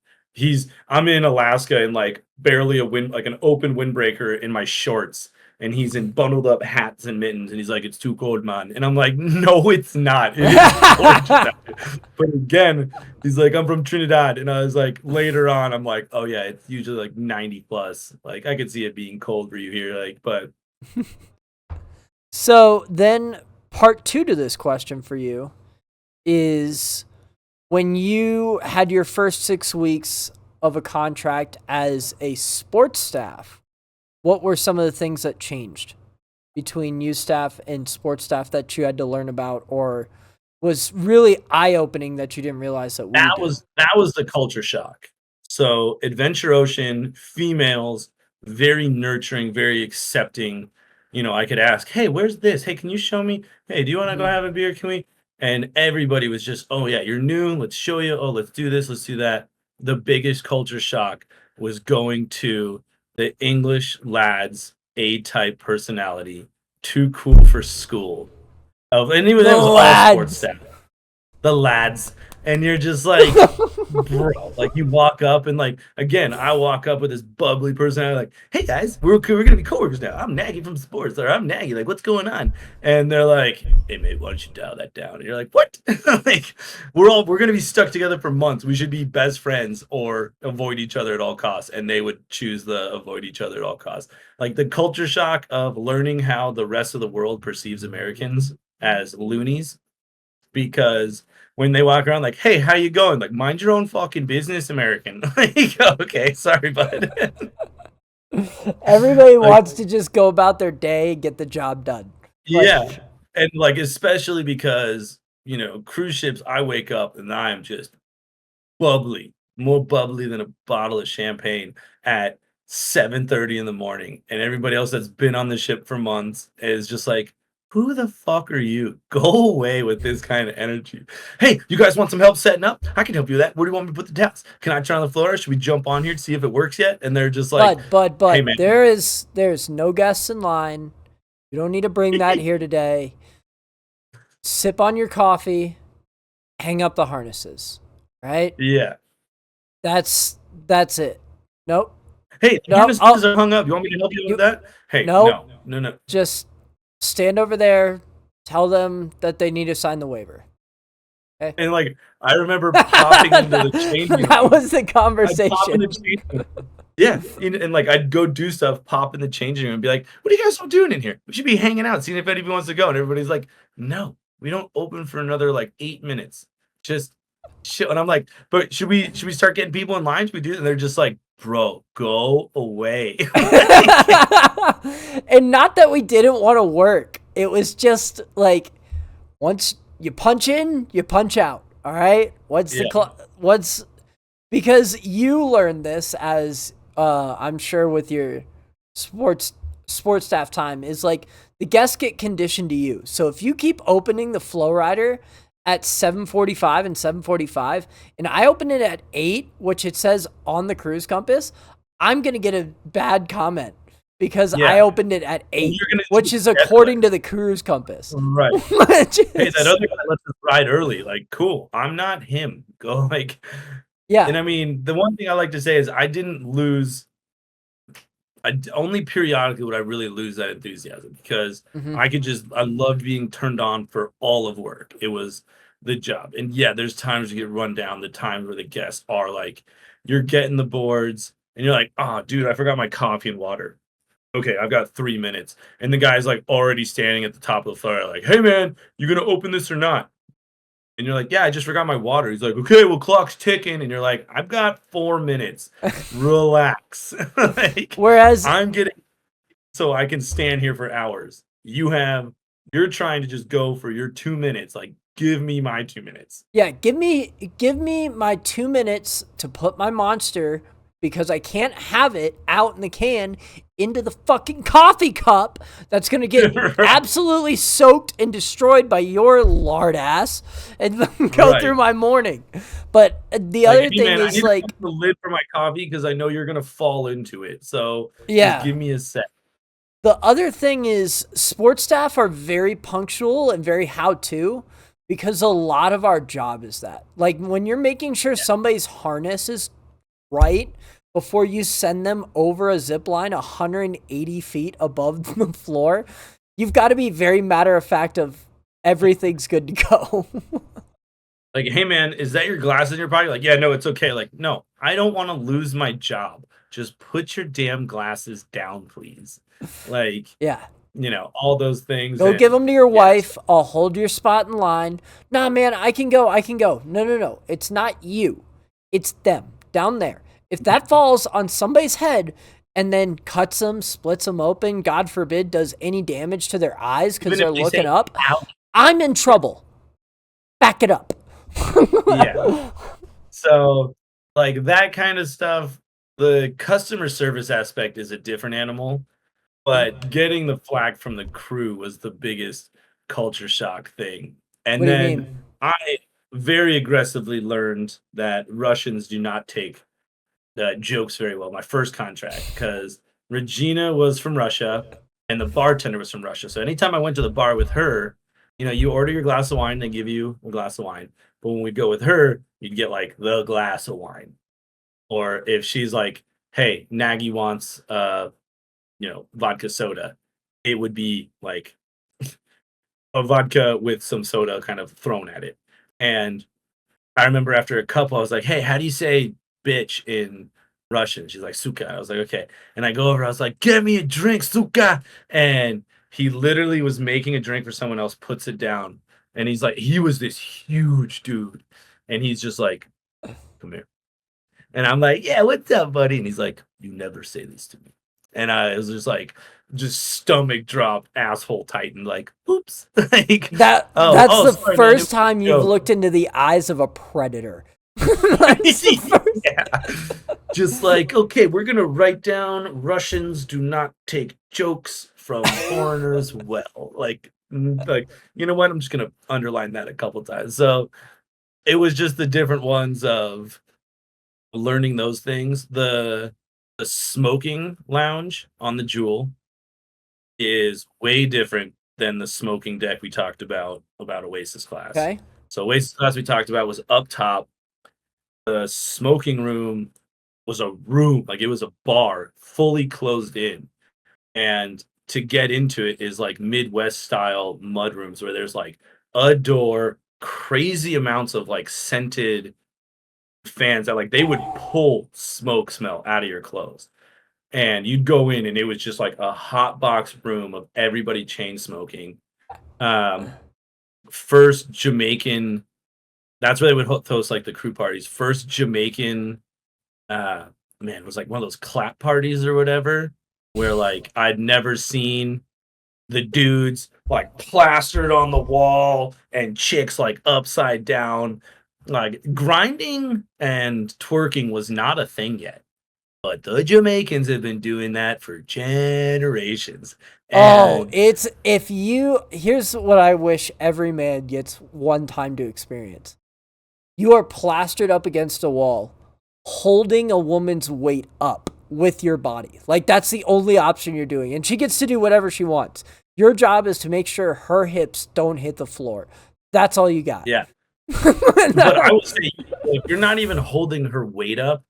I'm in Alaska in like barely a wind, like an open windbreaker in my shorts. And he's in bundled up hats and mittens. And he's like, "It's too cold, man." And I'm like, "No, it's not. It is gorgeous out here." But again, he's like, "I'm from Trinidad." And I was like, later on, I'm like, "Oh yeah, it's usually like 90 plus. Like I could see it being cold for you here. Like, but So then, part two to this question for you is when you had your first 6 weeks of a contract as a sports staff, what were some of the things that changed between you staff and sports staff that you had to learn about or was really eye opening that you didn't realize that we did? that was the culture shock. So Adventure Ocean, females, very nurturing, very accepting. I could ask, "Hey, where's this? Hey, can you show me? Hey, do you want to go Hmm. have a beer? Can we?" And everybody was just, "Oh yeah, you're new. Let's show you. Oh, let's do this. Let's do that." The biggest culture shock was going to the English lads, A-type personality, too cool for school. And even The that was all sports lads. staff, the lads, and you're just like, bro, like you walk up and like again, I walk up with this bubbly personality, like, "Hey guys, we're gonna be coworkers now. I'm Nagy from sports, or I'm Nagy. Like, what's going on?" And they're like, "Hey mate, why don't you dial that down?" And you're like, "What?" Like, we're gonna be stuck together for months. We should be best friends or avoid each other at all costs. And they would choose the avoid each other at all costs. Like the culture shock of learning how the rest of the world perceives Americans as loonies because when they walk around like, "Hey, how you going?" Like, "Mind your own fucking business, American." Like, "Okay, sorry, bud." Everybody Like, wants to just go about their day and get the job done. yeah, Like, and, like, especially because, cruise ships, I wake up and I am just bubbly, more bubbly than a bottle of champagne at 7:30 in the morning, and everybody else that's been on the ship for months is just like, "Who the fuck are you? Go away with this kind of energy. Hey, you guys want some help setting up? I can help you with that. Where do you want me to put the towels? Can I turn on the floor? Should we jump on here to see if it works yet?" And they're just like, "Hey, But man." there's no guests in line. You don't need to bring that here today. Sip on your coffee, hang up the harnesses, right? Yeah. That's it. Nope. "Hey, the Nope. harnesses are hung up. You want me to help you with that?" Hey, Nope. no. Just stand over there, tell them that they need to sign the waiver. Okay? And, like, I remember popping into the changing room. That was the I'd pop in conversation. the changing room. Yeah, and, like, I'd go do stuff, pop in the changing room, and be like, "What are you guys all doing in here? We should be hanging out, seeing if anybody wants to go." And everybody's like, "No, we don't open for another, like, 8 minutes. Just chill." And I'm like, "But should we start getting people in line? Should we do it?" And they're just like, "Bro, go away." And not that we didn't want to work. It was just like once you punch in, you punch out. All right? What's because you learned this as I'm sure with your sports staff time is like the guests get conditioned to you. So if you keep opening the flow rider at 7:45 and 7:45 and I open it at 8, which it says on the cruise compass, I'm going to get a bad comment because I opened it at 8, which is according to the cruise compass. Right. Hey, that other guy lets us ride early. Like, cool. I'm not him. Go like. Yeah. And I mean, the one thing I like to say is I didn't lose. Only periodically would I really lose that enthusiasm because I loved being turned on for all of work. It was the job. And yeah, there's times you get run down, the times where the guests are like, you're getting the boards and you're like, "Oh, dude, I forgot my coffee and water. Okay, I've got 3 minutes." And the guy's like already standing at the top of the floor, like, "Hey man, you gonna open this or not?" And you're like, "Yeah, I just forgot my water." He's like, "Okay, well, clock's ticking." And you're like, "I've got 4 minutes. Relax." Like, Whereas I'm getting so I can stand here for hours. You're trying to just go for your 2 minutes. Like, give me my 2 minutes. yeah, give me my 2 minutes to put my monster because I can't have it out in the can into the fucking coffee cup that's going to get absolutely soaked and destroyed by your lard ass and then go through my morning. But the other thing I is need like the lid for my coffee because I know you're gonna fall into it. So yeah. just give me a sec. The other thing is sports staff are very punctual and very how-to because a lot of our job is that. Like when you're making sure somebody's harness is right before you send them over a zip line 180 feet above the floor, you've got to be very matter of fact of everything's good to go. Like, "Hey man, is that your glasses in your pocket?" Like, "Yeah, no, it's okay." Like, "No, I don't want to lose my job. Just put your damn glasses down, please." Like, Yeah. all those things. Go give them to your wife. I'll hold your spot in line. Nah, man, I can go. No. It's not you. It's them down there. If that falls on somebody's head and then cuts them, splits them open, God forbid, does any damage to their eyes because they're looking up, I'm in trouble. Back it up. Yeah. So, like that kind of stuff, the customer service aspect is a different animal, but getting the flack from the crew was the biggest culture shock thing. And What do you then mean? I very aggressively learned that Russians do not take jokes very well. My first contract, because Regina was from Russia and the bartender was from Russia. So anytime I went to the bar with her, you order your glass of wine, they give you a glass of wine. But when we go with her, you'd get like the glass of wine. Or if she's like, "Hey, Nagy wants vodka soda," it would be like a vodka with some soda kind of thrown at it. And I remember after a couple, I was like, "Hey, how do you say bitch in Russian?" She's like, "Suka." I was like, "Okay." And I go over, I was like, "Get me a drink, Suka." And he literally was making a drink for someone else, puts it down. And he's like, he was this huge dude. And he's just like, "Come here." And I'm like, "Yeah, what's up, buddy?" And he's like, "You never say this to me." And I was just like, just stomach drop, asshole tighten, like, oops. Like, That's the sorry, man, it was first time a you've joke. looked into the eyes of a predator. That's the first. Yeah. Just like, okay, we're gonna write down Russians do not take jokes from foreigners well. Like, you know what? I'm just gonna underline that a couple times. So it was just the different ones of learning those things. The smoking lounge on the Jewel is way different than the smoking deck we talked about Oasis class. Okay. So Oasis class we talked about was up top. The smoking room was a room, like it was a bar fully closed in. And to get into it is like Midwest style mud rooms where there's like a door, crazy amounts of like scented fans that like they would pull smoke smell out of your clothes. And you'd go in and it was just like a hot box room of everybody chain smoking. Um, First Jamaican, that's where they would host like the crew parties. First Jamaican, uh, man, it was like one of those clap parties or whatever, where like I'd never seen the dudes like plastered on the wall and chicks like upside down. Like grinding and twerking was not a thing yet. But the Jamaicans have been doing that for generations. Oh, And it's if you here's what I wish every man gets one time to experience. You are plastered up against a wall, holding a woman's weight up with your body. Like that's the only option you're doing. And she gets to do whatever she wants. Your job is to make sure her hips don't hit the floor. That's all you got. yeah, but I No. would say if you're not even holding her weight up,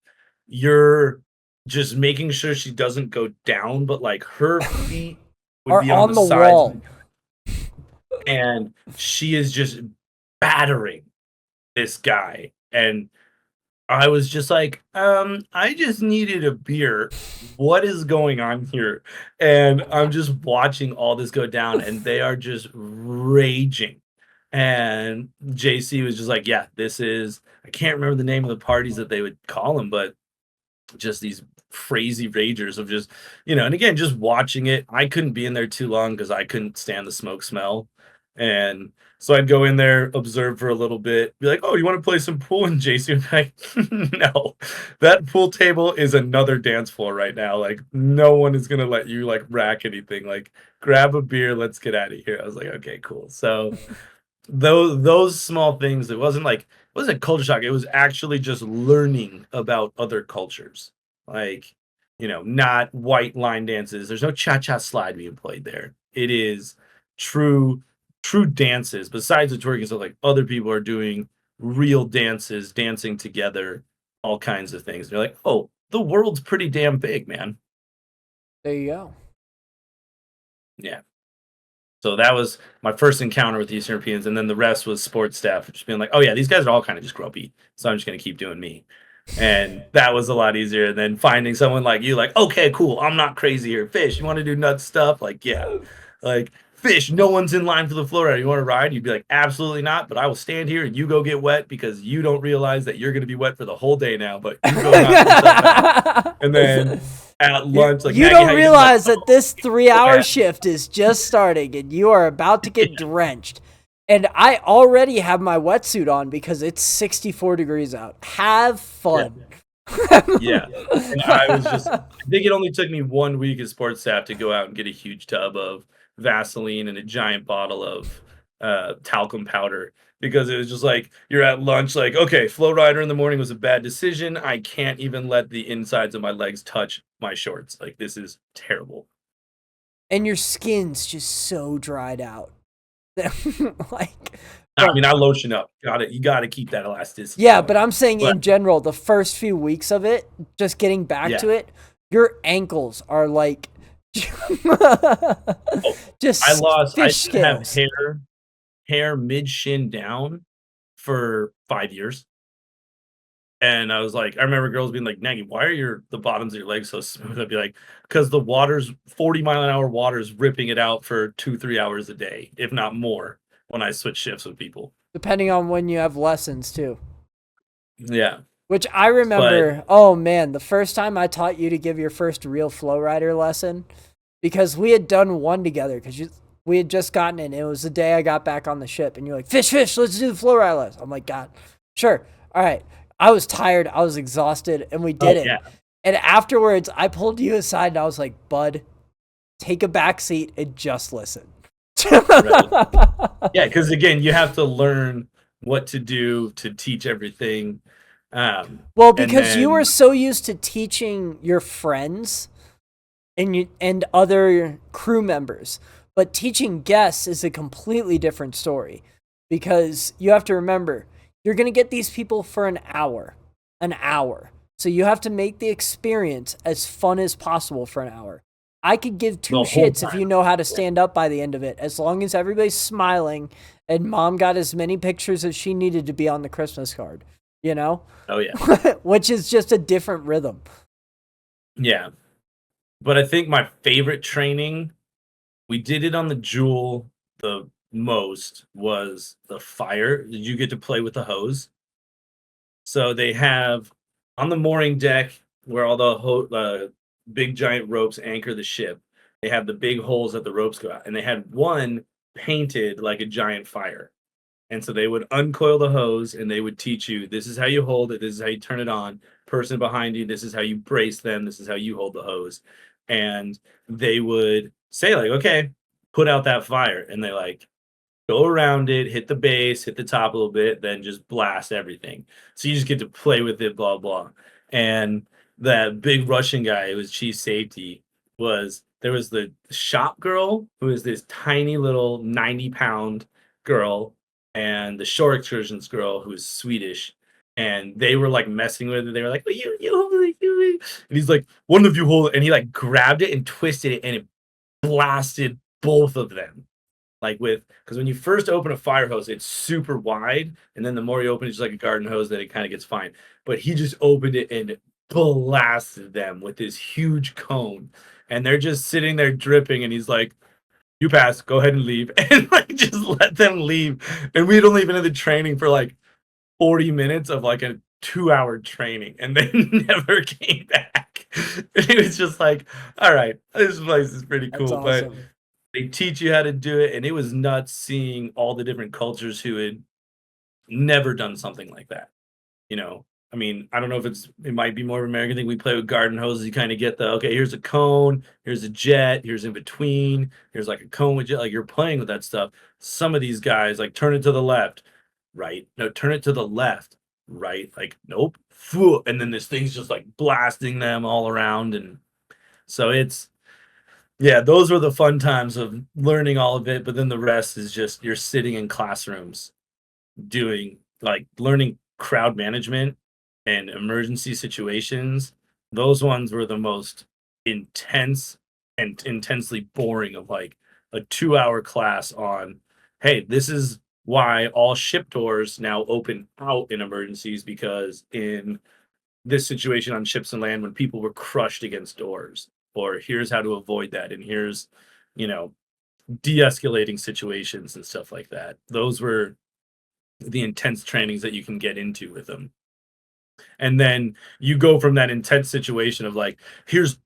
you're just making sure she doesn't go down, but like her feet would Are be on on the the sides wall. and she is just battering this guy. And I was just like, I just needed a beer. What is going on here? And I'm just watching all this go down, and they are just raging. And JC was just like, yeah, this is, I can't remember the name of the parties that they would call them, but just these crazy ragers of just, and again, just watching it. I couldn't be in there too long because I couldn't stand the smoke smell. And so I'd go in there, observe for a little bit, be like, "Oh, you want to play some pool?" And Jason would be like, "No, that pool table is another dance floor right now. Like, no one is gonna let you like rack anything. Like, grab a beer, let's get out of here." I was like, "Okay, cool." So those small things, it wasn't culture shock. It was actually just learning about other cultures. Like, not white line dances. There's no cha-cha slide being played there. It is true true dances besides the twerking stuff, like other people are doing real dances, dancing together, all kinds of things. You're like, oh, the world's pretty damn big, man. There you go. Yeah. So that was my first encounter with Eastern Europeans, and then the rest was sports staff, just being like, "Oh yeah, these guys are all kind of just grumpy, so I'm just gonna keep doing me." And that was a lot easier than finding someone like you, like, "Okay, cool, I'm not crazy here. Fish, you want to do nuts stuff?" Like, yeah, like Fish, no one's in line for the floor ride. You want to ride? You'd be like, "Absolutely not!" But I will stand here and you go get wet because you don't realize that you're gonna be wet for the whole day now. But you go knock yourself out, and then at lunch, like You Maggie, how don't you doing? Like, realize that oh, this 3 hour wet. shift is just starting and you are about to get drenched. And I already have my wetsuit on because it's 64 degrees out. Have Yeah. fun. Yeah, and I was just I think it only took me 1 week as sports staff to go out and get a huge tub of Vaseline and a giant bottle of, talcum powder because it was just like, you're at lunch, like, "Okay, flow rider in the morning was a bad decision. I can't even let the insides of my legs touch my shorts. Like, this is terrible." And your skin's just so dried out. Like, I mean, I lotion up. You gotta keep that elasticity yeah, but going. I'm saying But in general, the first few weeks of it, just getting back yeah. to it, your ankles are like Oh, just I fish didn't have scales. hair mid-shin down for 5 years. And I was like, I remember girls being like, "Nagy, why are the bottoms of your legs so smooth?" I'd be like, "Because the water's 40-mile-an-hour water's ripping it out for 2, 3 hours a day, if not more, when I switch shifts with people." Depending on when you have lessons too. Yeah, Which I but remember, oh man, the first time I taught you to give your first real flow rider lesson, because we had done one together because we had just gotten in. It was the day I got back on the ship, and you're like, Fish, let's do the flow ride list. I'm like, God, sure. All right. I was tired. I was exhausted, and we did Oh it. yeah. And afterwards, I pulled you aside, and I was like, Bud, take a back seat and just listen. Right. Yeah, because again, you have to learn what to do to teach everything. Well, And because you were then so used to teaching your friends and other crew members, but teaching guests is a completely different story because you have to remember you're going to get these people for an hour. So you have to make the experience as fun as possible for an hour. I could give two the whole shits if time. you know how to stand up by the end of it, as long as everybody's smiling and mom got as many pictures as she needed to be on the Christmas card, you know? Oh yeah. Which is just a different rhythm. Yeah. But I think my favorite training, we did it on the Jewel the most, was the fire. Did you get to play with the hose? So they have on the mooring deck where all the big giant ropes anchor the ship. They have the big holes that the ropes go out, and they had one painted like a giant fire. And so they would uncoil the hose and they would teach you this is how you hold it, this is how you turn it on. Person behind you, this is how you brace them, this is how you hold the hose. And they would say, like, okay, put out that fire. And they like go around it, hit the base, hit the top a little bit, then just blast everything. So you just get to play with it, blah blah. And that big Russian guy who was chief safety was there was the shop girl who is this tiny little 90-pound girl, and the shore excursions girl who is Swedish. And they were like messing with it. They were like, "Well, you hold it, and he's like, one of you hold it, and he like grabbed it and twisted it, and it blasted both of them like with because when you first open a fire hose, it's super wide, and then the more you open it's just like a garden hose, then it kind of gets fine. But he just opened it and blasted them with this huge cone, and they're just sitting there dripping, and he's like, "You pass, go ahead and leave," and like just let them leave. And we'd only been in the training for like 40 minutes of like a 2-hour training, and they never came back. And it was just like, all right, this place is pretty That's cool, but awesome. they teach you how to do it, and it was nuts seeing all the different cultures who had never done something like that. You know, I mean, I don't know if it might be more of an American thing. We play with garden hoses. You kind of get the okay. Here's a cone. Here's a jet. Here's in between. Here's like a cone with jet. Like you're playing with that stuff. Some of these guys like turn it to the left, right? No, turn it to the left, right? Like nope, and then this thing's just like blasting them all around, and so it's yeah, those were the fun times of learning all of it, but then the rest is just you're sitting in classrooms doing like learning crowd management and emergency situations. Those ones were the most intense and intensely boring of like a 2-hour class on, hey, this is why all ship doors now open out in emergencies because in this situation on ships and land when people were crushed against doors, or here's how to avoid that, and here's, you know, de-escalating situations and stuff like that. Those were the intense trainings that you can get into with them. And then you go from that intense situation of like, here's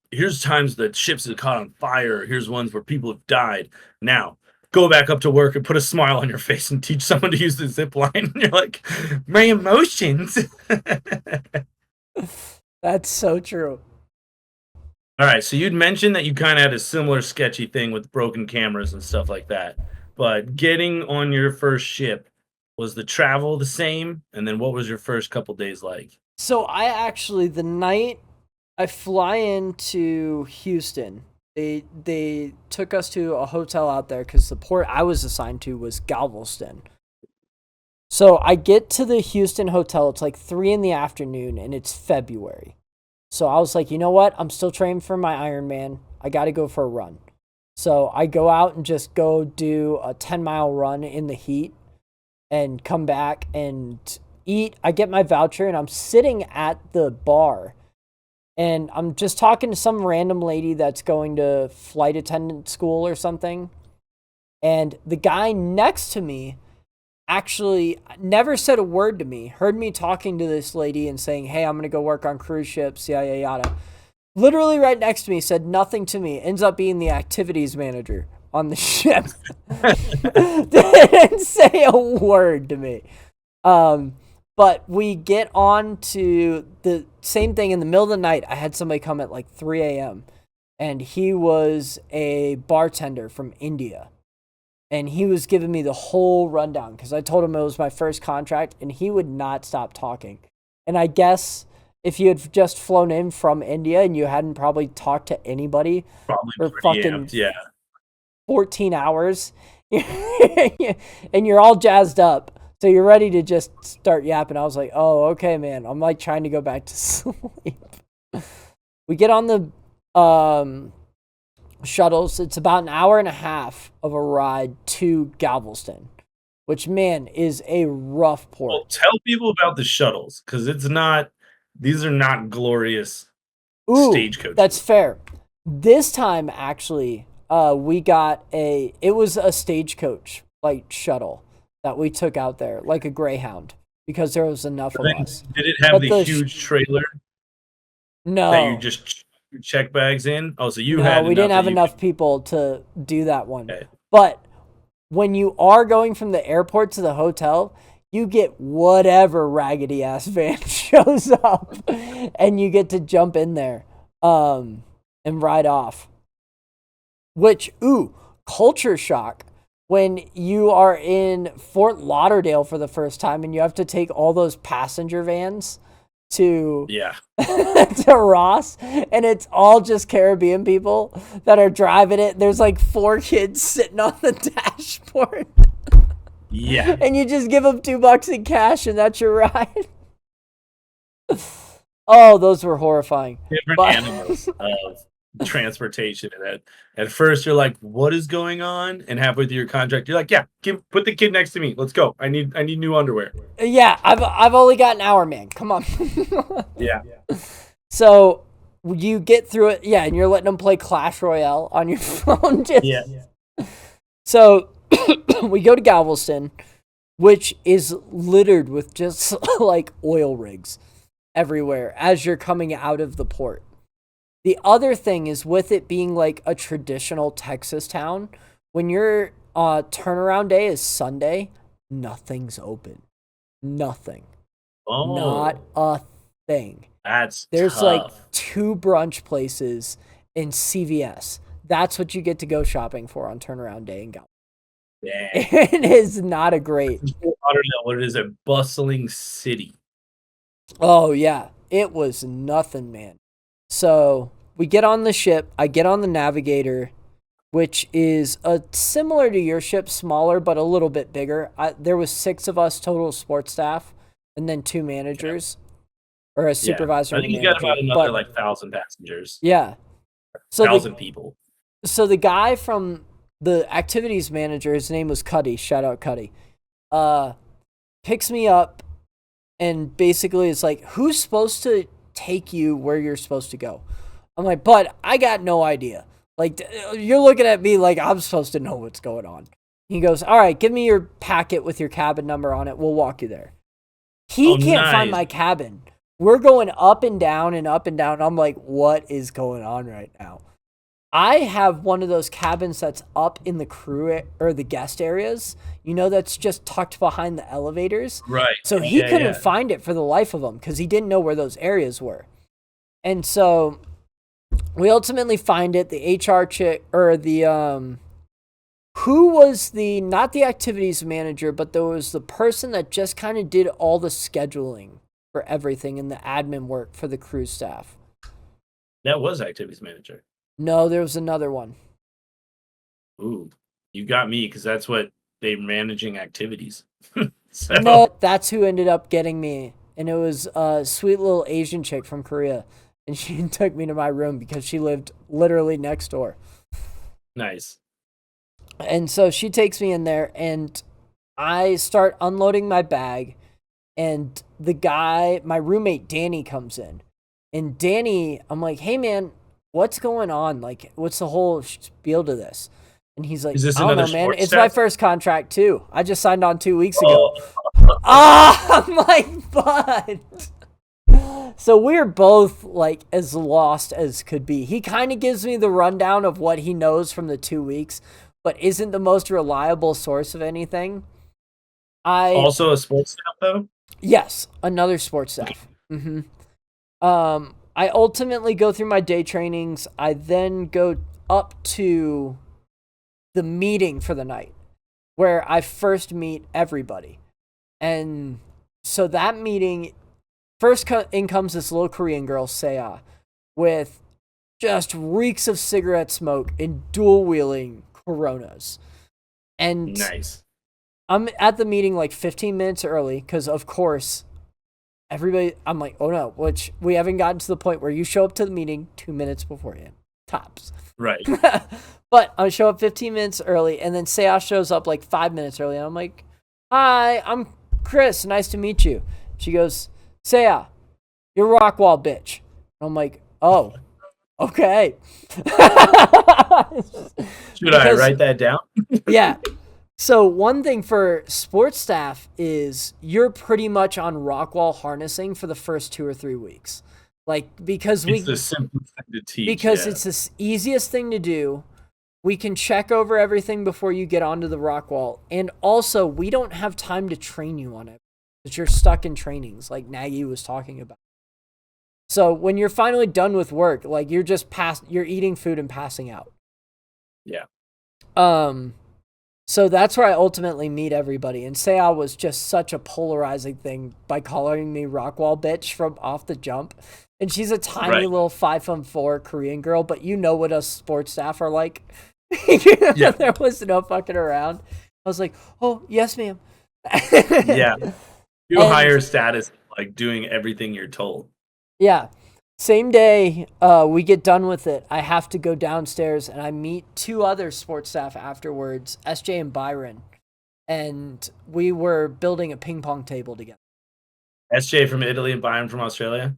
times that ships have caught on fire, here's ones where people have died. Now go back up to work and put a smile on your face and teach someone to use the zip line. And you're like, my emotions. That's so true. All right, so you'd mentioned that you kind of had a similar sketchy thing with broken cameras and stuff like that. But getting on your first ship, was the travel the same? And then what was your first couple days like? So I actually the night I fly into Houston, they took us to a hotel out there because the port I was assigned to was Galveston. So I get to the Houston hotel. It's like 3 in the afternoon, and it's February. So I was like, you know what? I'm still training for my Ironman. I got to go for a run. So I go out and just go do a 10-mile run in the heat and come back and eat. I get my voucher and I'm sitting at the bar and I'm just talking to some random lady that's going to flight attendant school or something. And the guy next to me actually never said a word to me, heard me talking to this lady and saying, hey, I'm going to go work on cruise ships, yada, yada. literally right next to me, said nothing to me, ends up being the activities manager on the ship. Didn't say a word to me. But we get on to the same thing in the middle of the night. I had somebody come at like 3 a.m. and he was a bartender from India. And he was giving me the whole rundown because I told him it was my first contract, and he would not stop talking. And I guess if you had just flown in from India and you hadn't probably talked to anybody for fucking 14 hours, and you're all jazzed up, so you're ready to just start yapping. I was like, oh, okay, man. I'm like trying to go back to sleep. We get on the shuttles. It's about an hour and a half of a ride to Galveston, which, man, is a rough port. Well, tell people about the shuttles, because these are not glorious stagecoaches. That's fair. This time, actually, we got it was a stagecoach like shuttle that we took out there, like a Greyhound, because there was enough of us. Did it have the huge trailer? No. That you just check bags in? Oh, so you had we didn't have enough people to do that one. Okay. But when you are going from the airport to the hotel, you get whatever raggedy ass van shows up, and you get to jump in there and ride off. Which, culture shock when you are in Fort Lauderdale for the first time and you have to take all those passenger vans to to Ross, and it's all just Caribbean people that are driving it. There's like 4 kids sitting on the dashboard. Yeah. And you just give them $2 in cash, and that's your ride. Oh, those were horrifying. Different animals of transportation. And at first you're like, what is going on? And halfway through your contract, you're like, yeah, put the kid next to me. Let's go. I need new underwear. Yeah, I've only got an hour, man. Come on. Yeah. So you get through it, and you're letting them play Clash Royale on your phone. So we go to Galveston, which is littered with just like oil rigs everywhere as you're coming out of the port. The other thing is, with it being like a traditional Texas town, when your turnaround day is Sunday, nothing's open. Nothing. Oh. Not a thing. There's tough. Like 2 brunch places in CVS. That's what you get to go shopping for on turnaround day in Galveston. It is not a great. What is a bustling city. Oh yeah, it was nothing, man. So we get on the ship. I get on the Navigator, which is similar to your ship, smaller but a little bit bigger. There was 6 of us total sports staff, and then 2 managers, or a supervisor. I think you got about another 1,000 passengers. Yeah, so 1,000 people. So the guy from the activities manager, his name was Cuddy. Shout out Cuddy. Picks me up, and basically it's like, who's supposed to take you where you're supposed to go? I'm like, but I got no idea. Like, you're looking at me like I'm supposed to know what's going on. He goes, all right, give me your packet with your cabin number on it. We'll walk you there. He can't find my cabin. We're going up and down and up and down. I'm like, what is going on right now? I have one of those cabins that's up in the crew or the guest areas, that's just tucked behind the elevators. Right. So he couldn't find it for the life of him because he didn't know where those areas were. And so we ultimately find it. The HR chick, or the, who was not the activities manager, but there was the person that just kind of did all the scheduling for everything and the admin work for the crew staff. That was activities manager. No, there was another one. Ooh, you got me, because that's what they're managing activities. So. No, that's who ended up getting me. And it was a sweet little Asian chick from Korea. And she took me to my room because she lived literally next door. Nice. And so she takes me in there, and I start unloading my bag. And the guy, my roommate Danny, comes in. And Danny, I'm like, hey, man, what's going on? Like, what's the whole spiel to this? And he's like, I don't know, man. It's my first contract, too. I just signed on 2 weeks ago. I'm like, but. So we're both like as lost as could be. He kind of gives me the rundown of what he knows from the 2 weeks, but isn't the most reliable source of anything. I Also a sports staff though. Yes, another sports staff. I ultimately go through my day trainings. I then go up to the meeting for the night where I first meet everybody. And so that meeting, first in comes this little Korean girl, Seya, with just reeks of cigarette smoke and dual wheeling Coronas. And Nice. I'm at the meeting like 15 minutes early because, of course, everybody, I'm like, oh no, which we haven't gotten to the point where you show up to the meeting 2 minutes beforehand. Tops. Right. But I show up 15 minutes early, and then Seya shows up like 5 minutes early, and I'm like, hi, I'm Chris. Nice to meet you. She goes, Seya, you're Rockwall, bitch. And I'm like, oh, okay. Should I write that down? Yeah. So one thing for sports staff is you're pretty much on Rockwall harnessing for the first 2 or 3 weeks. Like, because It's the simplest thing to teach. because it's the easiest thing to do. We can check over everything before you get onto the Rockwall. And also, we don't have time to train you on it because you're stuck in trainings like Nagy was talking about. So when you're finally done with work, like you're eating food and passing out. Yeah. So that's where I ultimately meet everybody. And Seya was just such a polarizing thing by calling me Rockwall bitch from off the jump. And she's a tiny little 5'4" Korean girl, but you know what us sports staff are like. Yeah. There was no fucking around. I was like, oh, yes, ma'am. Yeah. You higher status, like doing everything you're told. Yeah. Same day we get done with it, I have to go downstairs and I meet two other sports staff afterwards, SJ and Byron. And we were building a ping pong table together. SJ from Italy and Byron from Australia?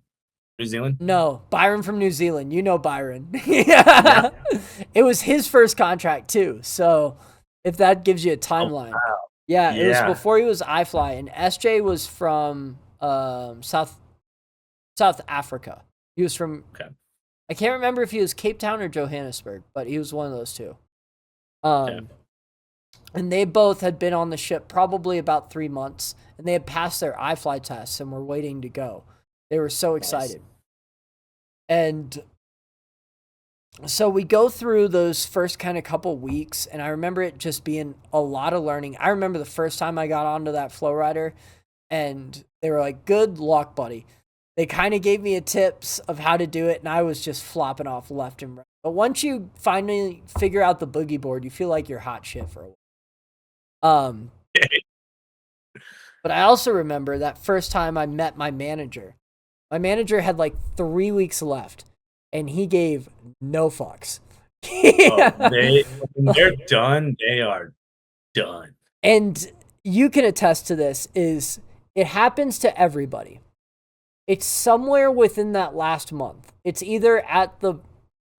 New Zealand? No, Byron from New Zealand. You know Byron. Yeah. It was his first contract too. So if that gives you a timeline. Oh, wow. Yeah, it was before he was iFly. And SJ was from South Africa. He was from, I can't remember if he was Cape Town or Johannesburg, but he was one of those two. And they both had been on the ship probably about 3 months, and they had passed their iFly tests and were waiting to go. They were so excited. And so we go through those first kind of couple weeks, and I remember it just being a lot of learning. I remember the first time I got onto that flow rider, and they were like, good luck, buddy. They kind of gave me tips of how to do it, and I was just flopping off left and right. But once you finally figure out the boogie board, you feel like you're hot shit for a while. But I also remember that first time I met my manager. My manager had like 3 weeks left, and he gave no fucks. When they're done, they are done. And you can attest to this, is it happens to everybody. It's somewhere within that last month. It's either at the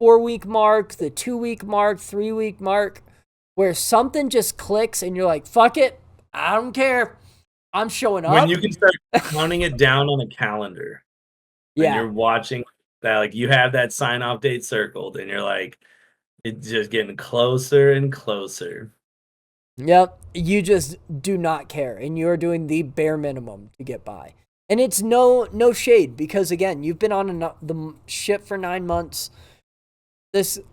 4-week mark, the 2-week mark, 3-week mark, where something just clicks and you're like, fuck it, I don't care. I'm showing up. When you can start counting it down on a calendar. When you're watching that, like you have that sign off date circled and you're like, it's just getting closer and closer. Yep. You just do not care. And you're doing the bare minimum to get by. And it's no shade, because again, you've been on the ship for 9 months,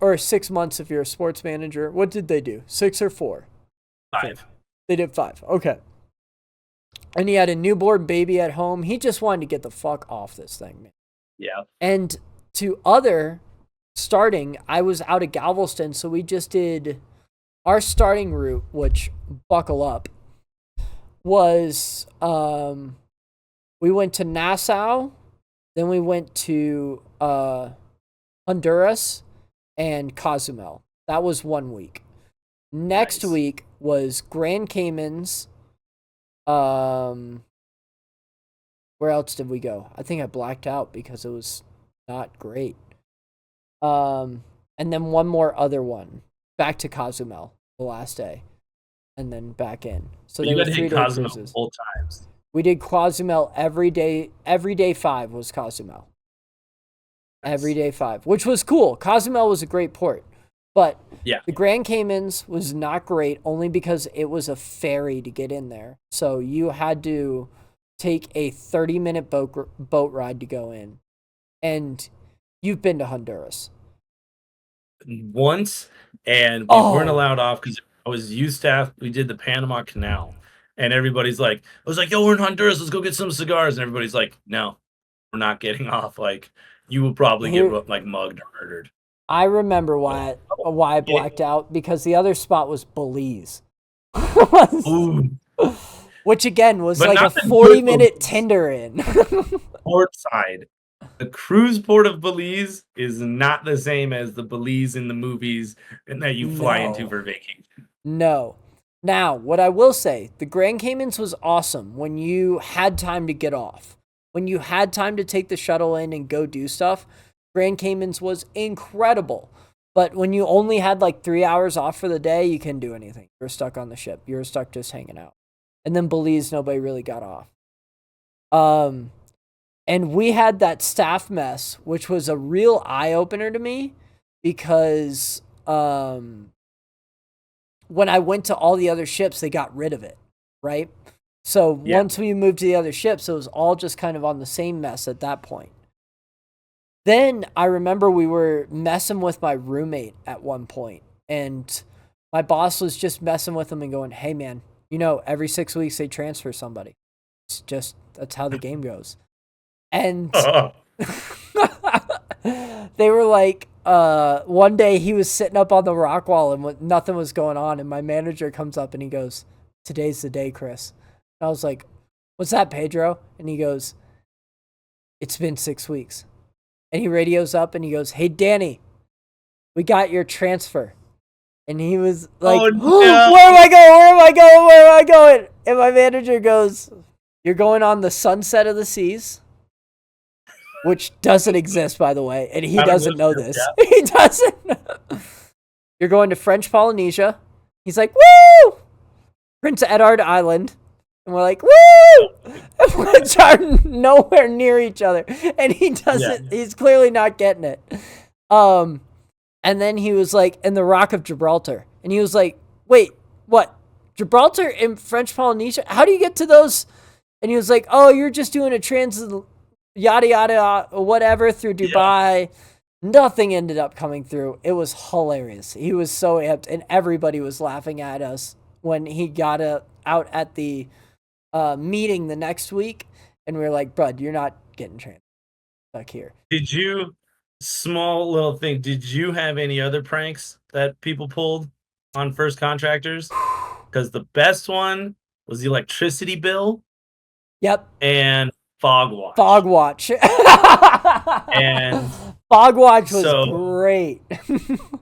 or 6 months if you're a sports manager. What did they do? 6 or 4? 5. They did 5. Okay. And he had a newborn baby at home. He just wanted to get the fuck off this thing, man. Yeah. And to other starting, I was out of Galveston, so we just did our starting route, which, buckle up, was we went to Nassau, then we went to Honduras and Cozumel. That was 1 week. Next week was Grand Caymans. Where else did we go? I think I blacked out because it was not great. And then one more other one. Back to Cozumel the last day. And then back in. So you they got were to hit Cozumel multiple times. We did Cozumel every day. Every day 5 was Cozumel. Every day 5, which was cool. Cozumel was a great port. But Yeah. the Grand Caymans was not great only because it was a ferry to get in there. So you had to take a 30-minute boat ride to go in. And you've been to Honduras. Once, and we weren't Oh, allowed off because I was youth staff. We did the Panama Canal, and everybody's like, I was like, "Yo, we're in Honduras. Let's go get some cigars." And everybody's like, "No, we're not getting off. Like, you will probably get here like mugged or murdered." I remember But why I yeah, blacked out because the other spot was Belize. ooh, Which again was but like a not the good 40-minute Belize. Tinder in. Port side. The cruise port of Belize is not the same as the Belize in the movies and that you fly into No. for vacation. No. Now, what I will say, the Grand Caymans was awesome when you had time to get off. When you had time to take the shuttle in and go do stuff, Grand Caymans was incredible. But when you only had like 3 hours off for the day, you couldn't do anything. You were stuck on the ship. You were stuck just hanging out. And then Belize, nobody really got off. And we had that staff mess, which was a real eye opener to me because when I went to all the other ships, they got rid of it, right? So Yeah. once we moved to the other ships, it was all just kind of on the same mess at that point. Then I remember we were messing with my roommate at one point, and my boss was just messing with him and going, "Hey, man, every 6 weeks they transfer somebody. It's just, that's how the game goes." And they were like, one day he was sitting up on the rock wall and nothing was going on. And my manager comes up and he goes, "Today's the day, Chris." And I was like, "What's that, Pedro?" And he goes, "It's been 6 weeks." And he radios up and he goes, "Hey, Danny, we got your transfer." And he was like, Oh "Oh, no! where am I going? Where am I going? Where am I going?" And my manager goes, "You're going on the Sunset of the Seas," which doesn't exist, by the way, and he doesn't know this. Yeah. He doesn't. "You're going to French Polynesia." He's like, "Woo! Prince Edward Island." And we're like, "Woo!" Which are nowhere near each other. And he doesn't, he's clearly not getting it. And then he was like, "in the Rock of Gibraltar." And he was like, "Wait, what? Gibraltar and French Polynesia? How do you get to those?" And he was like, "Oh, you're just doing a yada yada whatever through Dubai." Nothing ended up coming through. It was hilarious. He was so amped, and everybody was laughing at us when he got out at the meeting the next week, and we were like, "Bud, you're not getting trained back here." Did you, small little thing, did you have any other pranks that people pulled on first contractors? Because the best one was the electricity bill Yep. and fog watch. Fog watch. And Fog watch was so great.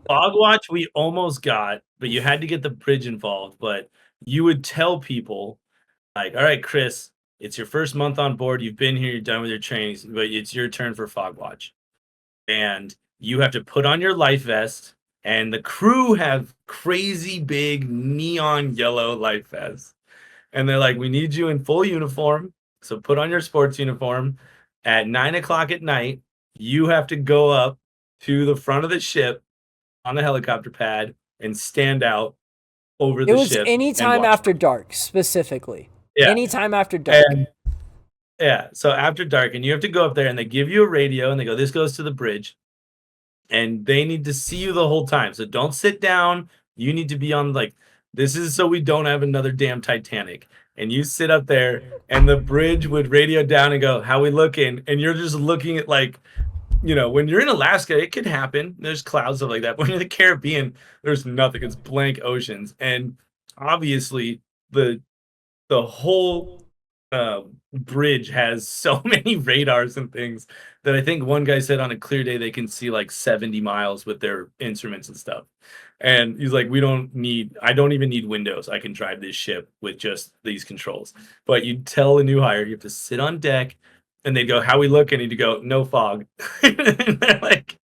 fog watch we almost got, but you had to get the bridge involved. But you would tell people, like, "All right, Chris, it's your first month on board. You've been here, you're done with your trainings, but it's your turn for fog watch. And you have to put on your life vest, and the crew have crazy big neon yellow life vests. And they're like, we need you in full uniform. So put on your sports uniform. At 9 o'clock at night, you have to go up to the front of the ship on the helicopter pad and stand out over It the was ship and anytime watch. after dark, specifically. Yeah. Anytime after dark. And yeah, so after dark, and you have to go up there, and they give you a radio, and they go, "This goes to the bridge," and they need to see you the whole time. So don't sit down. You need to be on, like, this is so we don't have another damn Titanic. And you sit up there, and the bridge would radio down and go, "How we looking?" And you're just looking at, like, when you're in Alaska, it could happen. There's clouds, stuff like that. When you're in the Caribbean, there's nothing. It's blank oceans. And obviously, the whole bridge has so many radars and things that I think one guy said on a clear day they can see like 70 miles with their instruments and stuff. And he's like, I don't even need windows. I can drive this ship with just these controls. But you tell a new hire, you have to sit on deck, and they go, "How we looking?" And you go, "No fog." And they're like,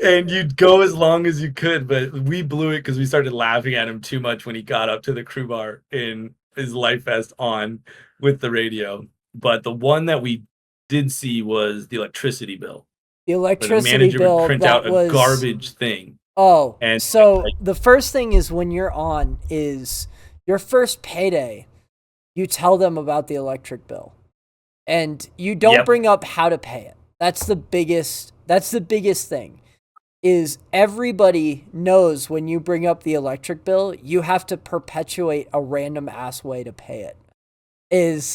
and you'd go as long as you could, but we blew it because we started laughing at him too much when he got up to the crew bar in his life vest on with the radio. But the one that we did see was the electricity bill, The where the electricity manager would bill, print that out a was garbage thing. oh, And so like, the first thing is when you're on is your first payday, you tell them about the electric bill. And you don't yep, bring up how to pay it. That's the biggest thing. Is everybody knows when you bring up the electric bill, you have to perpetuate a random ass way to pay it.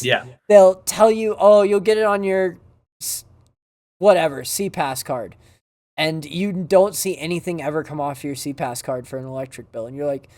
yeah, They'll tell you, "Oh, you'll get it on your whatever, CPass card." And you don't see anything ever come off your CPass card for an electric bill. And you're like,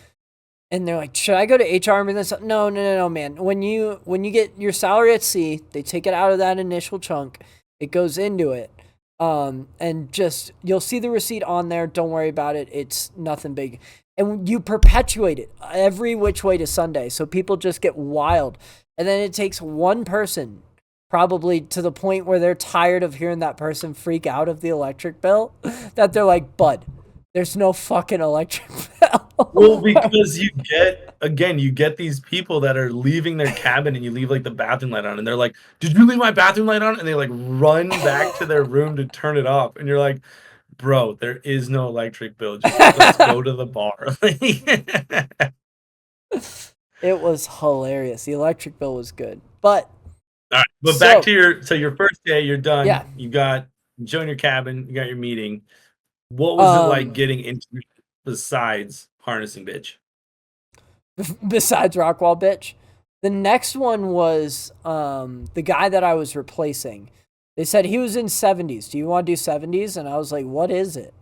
and they're like, should I go to HR and bring this up? No, man. When you get your salary at C, they take it out of that initial chunk. It goes into it. And just, you'll see the receipt on there. Don't worry about it. It's nothing big. And you perpetuate it every which way to Sunday. So people just get wild. And then it takes one person, probably to the point where they're tired of hearing that person freak out of the electric bill, that they're like, bud, there's no fucking electric bill. well, because you get these people that are leaving their cabin and you leave like the bathroom light on and they're like, did you leave my bathroom light on? And they like run back to their room to turn it off. And you're like, bro, there is no electric bill. Just let's go to the bar. It was hilarious. The electric bill was good. But All right, but So- back to your first day, you're done. Yeah. You join your cabin, you got your meeting. What was it like getting into it besides harnessing bitch? besides Rockwall bitch, the next one was the guy that I was replacing. They said he was in 70s. Do you want to do 70s? And I was like, what is it?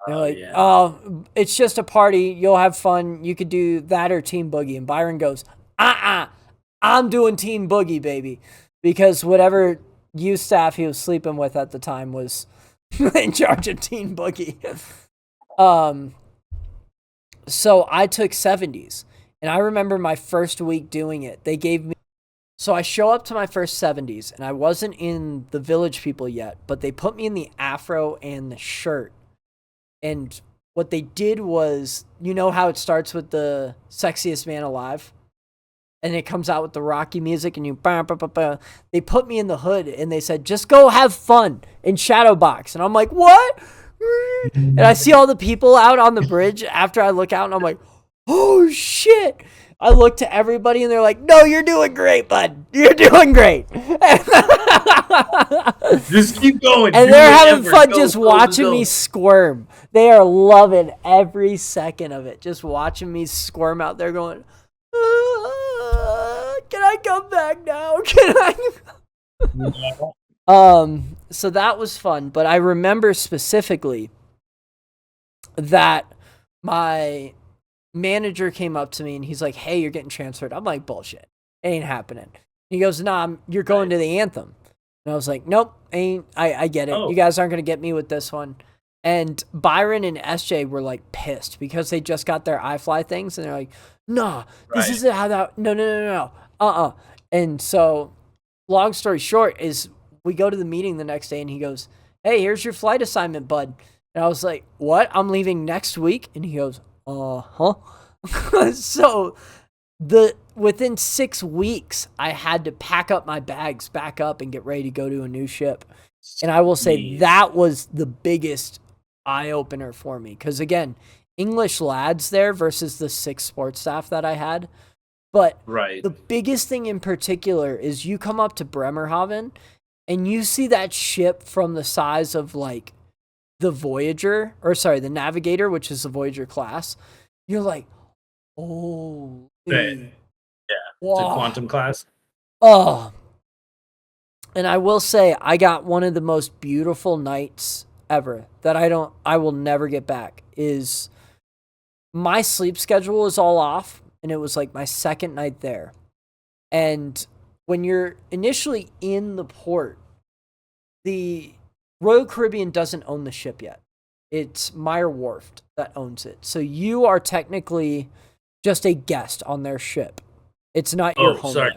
They're like, yeah. oh, it's just a party. You'll have fun. You could do that or Team Boogie. And Byron goes, I'm doing Team Boogie, baby. Because whatever youth staff he was sleeping with at the time was in charge of Team Boogie. So I took 70s. And I remember my first week doing it. They gave me, so I show up to my first 70s, and I wasn't in the Village People yet, but they put me in the afro and the shirt. And what they did was, you know how it starts with the Sexiest Man Alive? And it comes out with the Rocky music, and they put me in the hood, and they said, just go have fun in Shadowbox. And I'm like, what? And I see all the people out on the bridge after I look out, and I'm like, oh shit. I look to everybody and they're like, no, you're doing great, bud. You're doing great. Just keep going. And they're having fun just watching me squirm. They are loving every second of it. Just watching me squirm out there going, can I come back now? Can I? So that was fun. But I remember specifically that my manager came up to me and he's like, hey, you're getting transferred. I'm like, bullshit. It ain't happening. He goes, nah, you're going to the Anthem. And I was like, nope, I get it. You guys aren't going to get me with this one. And Byron and SJ were like pissed because they just got their iFly things. And they're like, nah, this isn't how that, no. And so long story short is we go to the meeting the next day and he goes, hey, here's your flight assignment, bud. And I was like, what? I'm leaving next week? And he goes, huh? So within 6 weeks, I had to pack up my bags, back up, and get ready to go to a new ship. And I will say that was the biggest eye-opener for me. Because again, English lads there versus the 6 sports staff that I had. But the biggest thing in particular is you come up to Bremerhaven and you see that ship from the size of like the Navigator, which is the Voyager class. You're like, oh, yeah, wow. It's a quantum class. Oh, and I will say I got one of the most beautiful nights ever that I will never get back. Is my sleep schedule is all off, and it was like my second night there. And when you're initially in the port, the Royal Caribbean doesn't own the ship yet. It's Meyer Wharf that owns it. So you are technically just a guest on their ship. It's not your home. Sorry.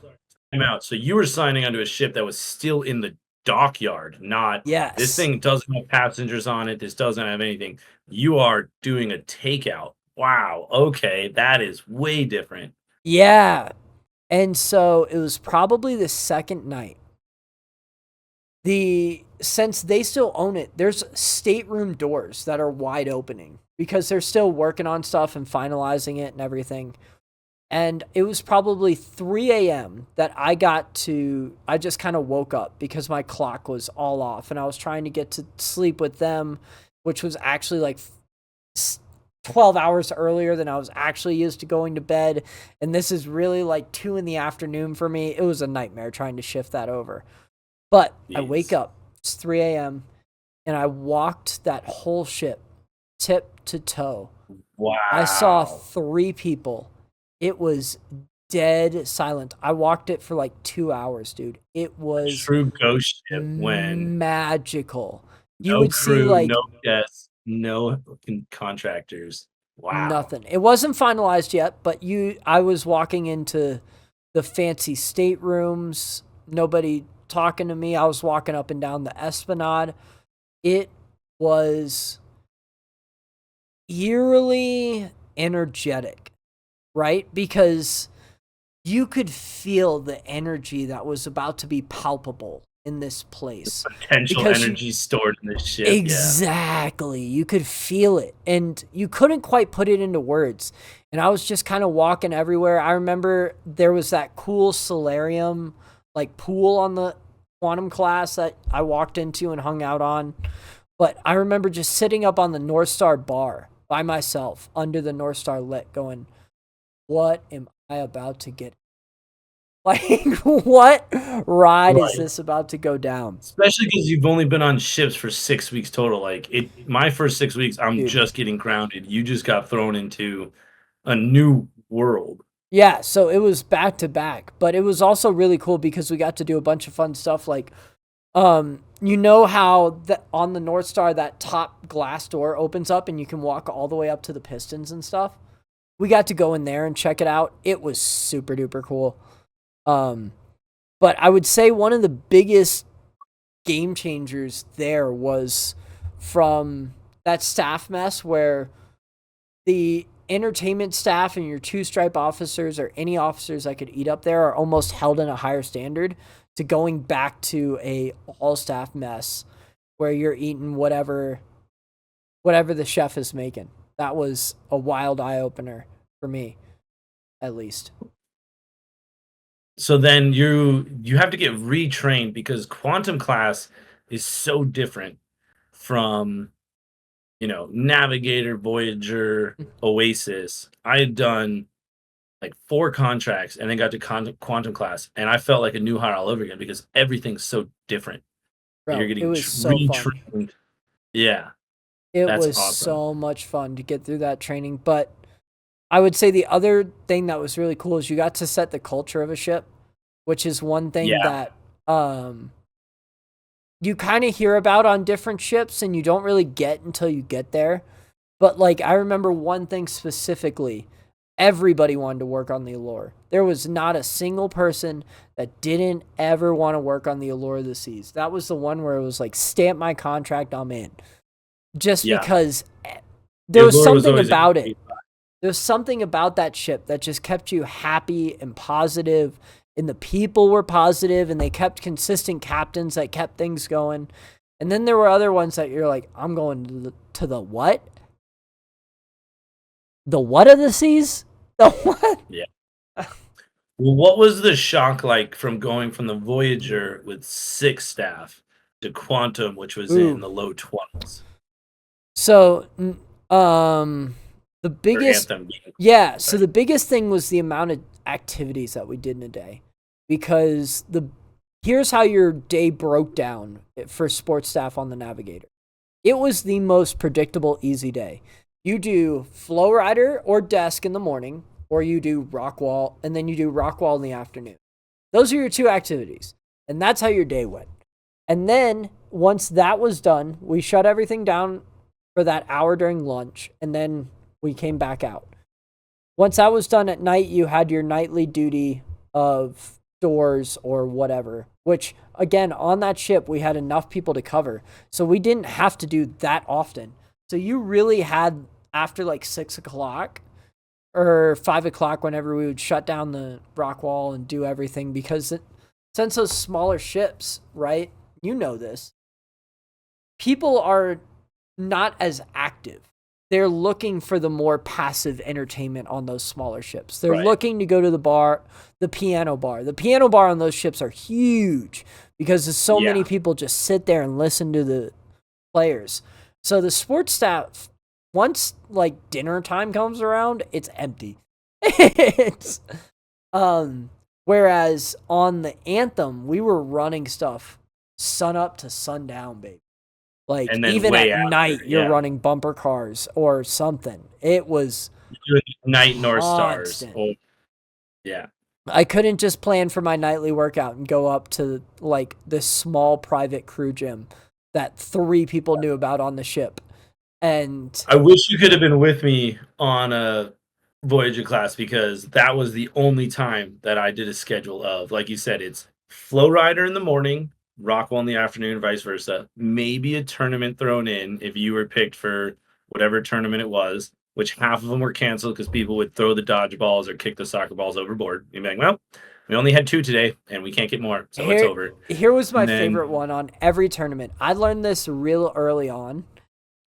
I'm out. So you were signing onto a ship that was still in the dockyard, not this thing doesn't have passengers on it. This doesn't have anything. You are doing a takeout. Wow. Okay. That is way different. Yeah. And so it was probably the second night. Since they still own it, there's stateroom doors that are wide opening because they're still working on stuff and finalizing it and everything. And it was probably 3 a.m. that I just kind of woke up because my clock was all off and I was trying to get to sleep with them, which was actually like 12 hours earlier than I was actually used to going to bed. And this is really like 2 in the afternoon for me. It was a nightmare trying to shift that over. But I wake up, it's 3 a.m., and I walked that whole ship tip to toe. Wow. I saw 3 people. It was dead silent. I walked it for like 2 hours, dude. It was true ghost ship when magical. You no would crew, see like no guests, no contractors. Wow. nothing. It wasn't finalized yet, but I was walking into the fancy staterooms. Nobody talking to me. I was walking up and down the esplanade. It was eerily energetic, right? Because you could feel the energy that was about to be palpable in this place. Potential energy stored in this ship. Exactly. Yeah. You could feel it. And you couldn't quite put it into words. And I was just kind of walking everywhere. I remember there was that cool solarium like pool on the quantum class that I walked into and hung out on. But I remember just sitting up on the North Star bar by myself under the North Star lit going, what am I about to get? Like, what ride is this about to go down? Especially because you've only been on ships for 6 weeks total. Like, my first 6 weeks, I'm just getting grounded. You just got thrown into a new world. Yeah, so it was back to back, but it was also really cool because we got to do a bunch of fun stuff. Like, you know how on the North Star that top glass door opens up and you can walk all the way up to the pistons and stuff. We got to go in there and check it out. It was super duper cool. But I would say one of the biggest game changers there was from that staff mess where the entertainment staff and your 2-stripe officers or any officers that could eat up there are almost held in a higher standard to going back to a all staff mess where you're eating whatever the chef is making. That was a wild eye opener for me, at least. So then you have to get retrained because quantum class is so different from Navigator, Voyager, Oasis. I had done like 4 contracts and then got to quantum class, and I felt like a new hire all over again because everything's so different. Bro, You're getting it was so fun. Yeah. It was awesome. So much fun to get through that training. But I would say the other thing that was really cool is you got to set the culture of a ship, which is one thing that you kind of hear about on different ships and you don't really get until you get there. But like, I remember one thing specifically, everybody wanted to work on the Allure. There was not a single person that didn't ever want to work on the Allure of the Seas. That was the one where it was like, stamp my contract, I'm in. Just because there was something about it. There's something about that ship that just kept you happy and positive, and the people were positive, and they kept consistent captains that kept things going. And then there were other ones that you're like, I'm going to the what? The what of the seas? The what? Yeah. Well, what was the shock like from going from the Voyager with 6 staff to Quantum, which was in the low 20s? So, the biggest, so the biggest thing was the amount of activities that we did in a day, because here's how your day broke down for sports staff on the Navigator. It was the most predictable, easy day. You do flow rider or desk in the morning, or you do rock wall, and then you do rock wall in the afternoon. Those are your 2 activities, and that's how your day went. And then once that was done, we shut everything down for that hour during lunch, and then we came back out. Once that was done at night, you had your nightly duty of doors or whatever, which again, on that ship, we had enough people to cover. So we didn't have to do that often. So you really had, after like 6 o'clock or 5 o'clock whenever we would shut down the rock wall and do everything because since those smaller ships, right? You know this. People are not as active. They're looking for the more passive entertainment on those smaller ships. They're looking to go to the bar, the piano bar. The piano bar on those ships are huge because there's so many people just sit there and listen to the players. So the sports staff, once like dinner time comes around, it's empty. It's whereas on the Anthem, we were running stuff sun up to sundown, baby. Like And then even at after, night, you're running bumper cars or something. It was night North Stars. constant. Oh, yeah. I couldn't just plan for my nightly workout and go up to like this small private crew gym that 3 people knew about on the ship. And I wish you could have been with me on a Voyager class because that was the only time that I did a schedule of, like you said, it's Flow Rider in the morning, Rockwell in the afternoon, vice versa. Maybe a tournament thrown in if you were picked for whatever tournament it was, which half of them were canceled because people would throw the dodgeballs or kick the soccer balls overboard. You'd be like, well, we only had 2 today and we can't get more, so it's over. Here was my favorite one on every tournament. I learned this real early on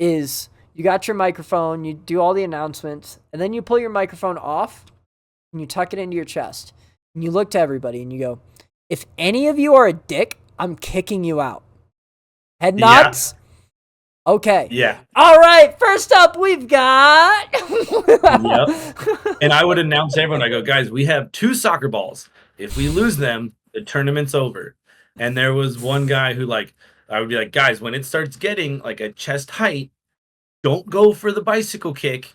is you got your microphone, you do all the announcements, and then you pull your microphone off and you tuck it into your chest. And you look to everybody and you go, if any of you are a dick, I'm kicking you out. Head nods? Yeah. Okay. Yeah. All right. First up, we've got. Yep. And I would announce to everyone, I go, guys, we have 2 soccer balls. If we lose them, the tournament's over. And there was one guy who, like, I would be like, guys, when it starts getting like a chest height, don't go for the bicycle kick.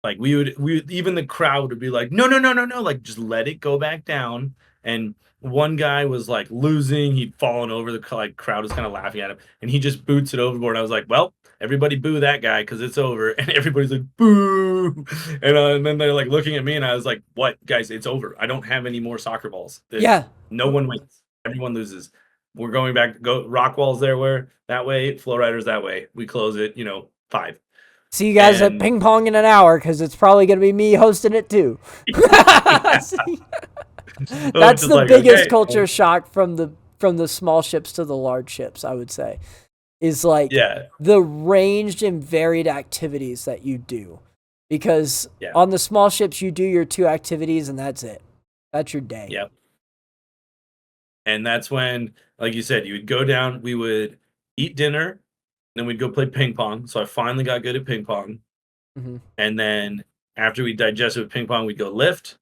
Like we would even the crowd would be like, no, like just let it go back down. And one guy was like losing, he'd fallen over, the crowd was kind of laughing at him, and he just boots it overboard. I was like, well, everybody boo that guy because it's over. And everybody's like, boo. And then they're like looking at me, and I was like, what, guys, it's over. I don't have any more soccer balls. No one wins. Everyone loses. We're going back. Go Rockwall's that way. Flow Rider's that way. We close it. 5. See you guys at ping pong in an hour because it's probably going to be me hosting it too. That's the biggest culture shock from the small ships to the large ships, I would say, is like the ranged and varied activities that you do. Because on the small ships, you do your 2 activities and that's it. That's your day. Yep. And that's when, like you said, you would go down, we would eat dinner, then we'd go play ping pong. So I finally got good at ping pong. Mm-hmm. And then after we digested with ping pong, we'd go lift.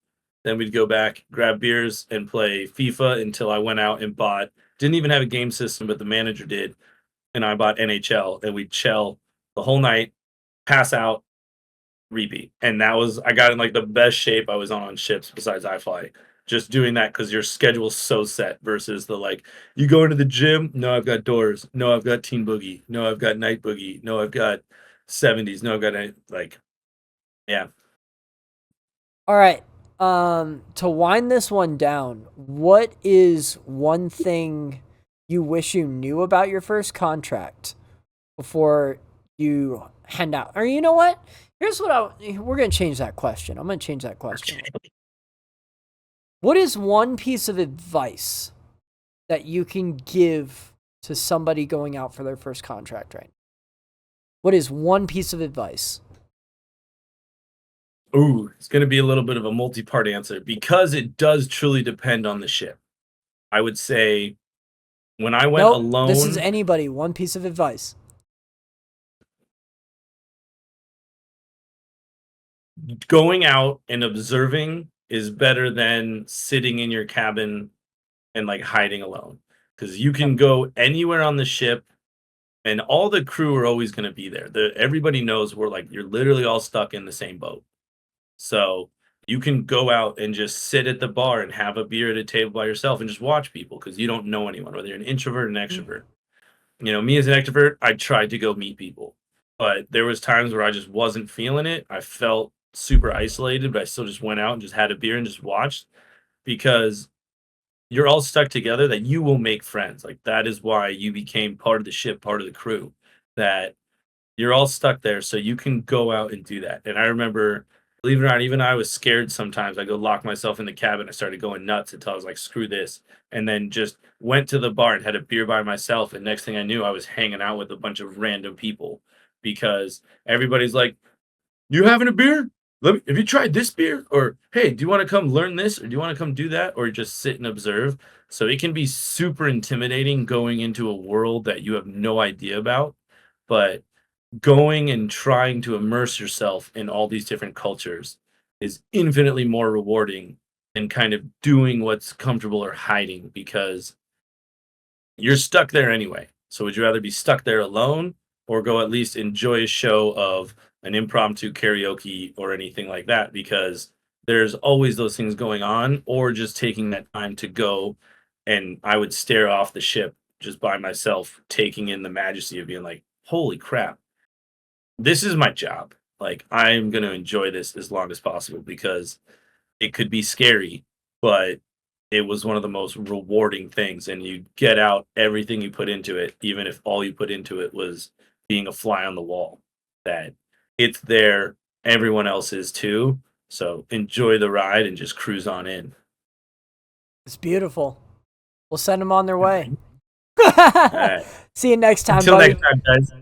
Then we'd go back, grab beers, and play FIFA until I went out and didn't even have a game system, but the manager did. And I bought NHL, and we'd chill the whole night, pass out, repeat. And I got in like the best shape I was on ships besides iFly. Just doing that because your schedule's so set versus the like, you go into the gym, no, I've got doors, no, I've got teen boogie, no, I've got night boogie, no, I've got 70s, no, I've got like, yeah. All right. To wind this one down, what is one thing you wish you knew about your first contract before you hand out? Or you know what? Here's what we're going to change that question. I'm going to change that question. What is one piece of advice that you can give to somebody going out for their first contract right now? What is one piece of advice? Ooh, it's going to be a little bit of a multi-part answer because it does truly depend on the ship. I would say when I went alone... This is anybody. One piece of advice. Going out and observing is better than sitting in your cabin and like hiding alone. Because you can go anywhere on the ship and all the crew are always going to be there. Everybody knows you're literally all stuck in the same boat. So you can go out and just sit at the bar and have a beer at a table by yourself and just watch people because you don't know anyone, whether you're an introvert or an extrovert. Me as an extrovert, I tried to go meet people. But there was times where I just wasn't feeling it. I felt super isolated, but I still just went out and just had a beer and just watched because you're all stuck together that you will make friends. Like that is why you became part of the ship, part of the crew, that you're all stuck there. So you can go out and do that. And I remember Believe it or not, even I was scared sometimes. I go lock myself in the cabin. I started going nuts until I was like, screw this. And then just went to the bar and had a beer by myself. And next thing I knew, I was hanging out with a bunch of random people because everybody's like, you having a beer? Have you tried this beer? Or hey, do you want to come learn this? Or do you want to come do that? Or just sit and observe? So it can be super intimidating going into a world that you have no idea about. But going and trying to immerse yourself in all these different cultures is infinitely more rewarding than kind of doing what's comfortable or hiding because you're stuck there anyway. So would you rather be stuck there alone or go at least enjoy a show of an impromptu karaoke or anything like that? Because there's always those things going on, or just taking that time to go and I would stare off the ship just by myself, taking in the majesty of being like, holy crap, this is my job. Like, I'm going to enjoy this as long as possible because it could be scary, but it was one of the most rewarding things. And you get out everything you put into it, even if all you put into it was being a fly on the wall, that it's there. Everyone else is too. So enjoy the ride and just cruise on in. It's beautiful. We'll send them on their way. All right. See you next time, Until buddy. next time, guys.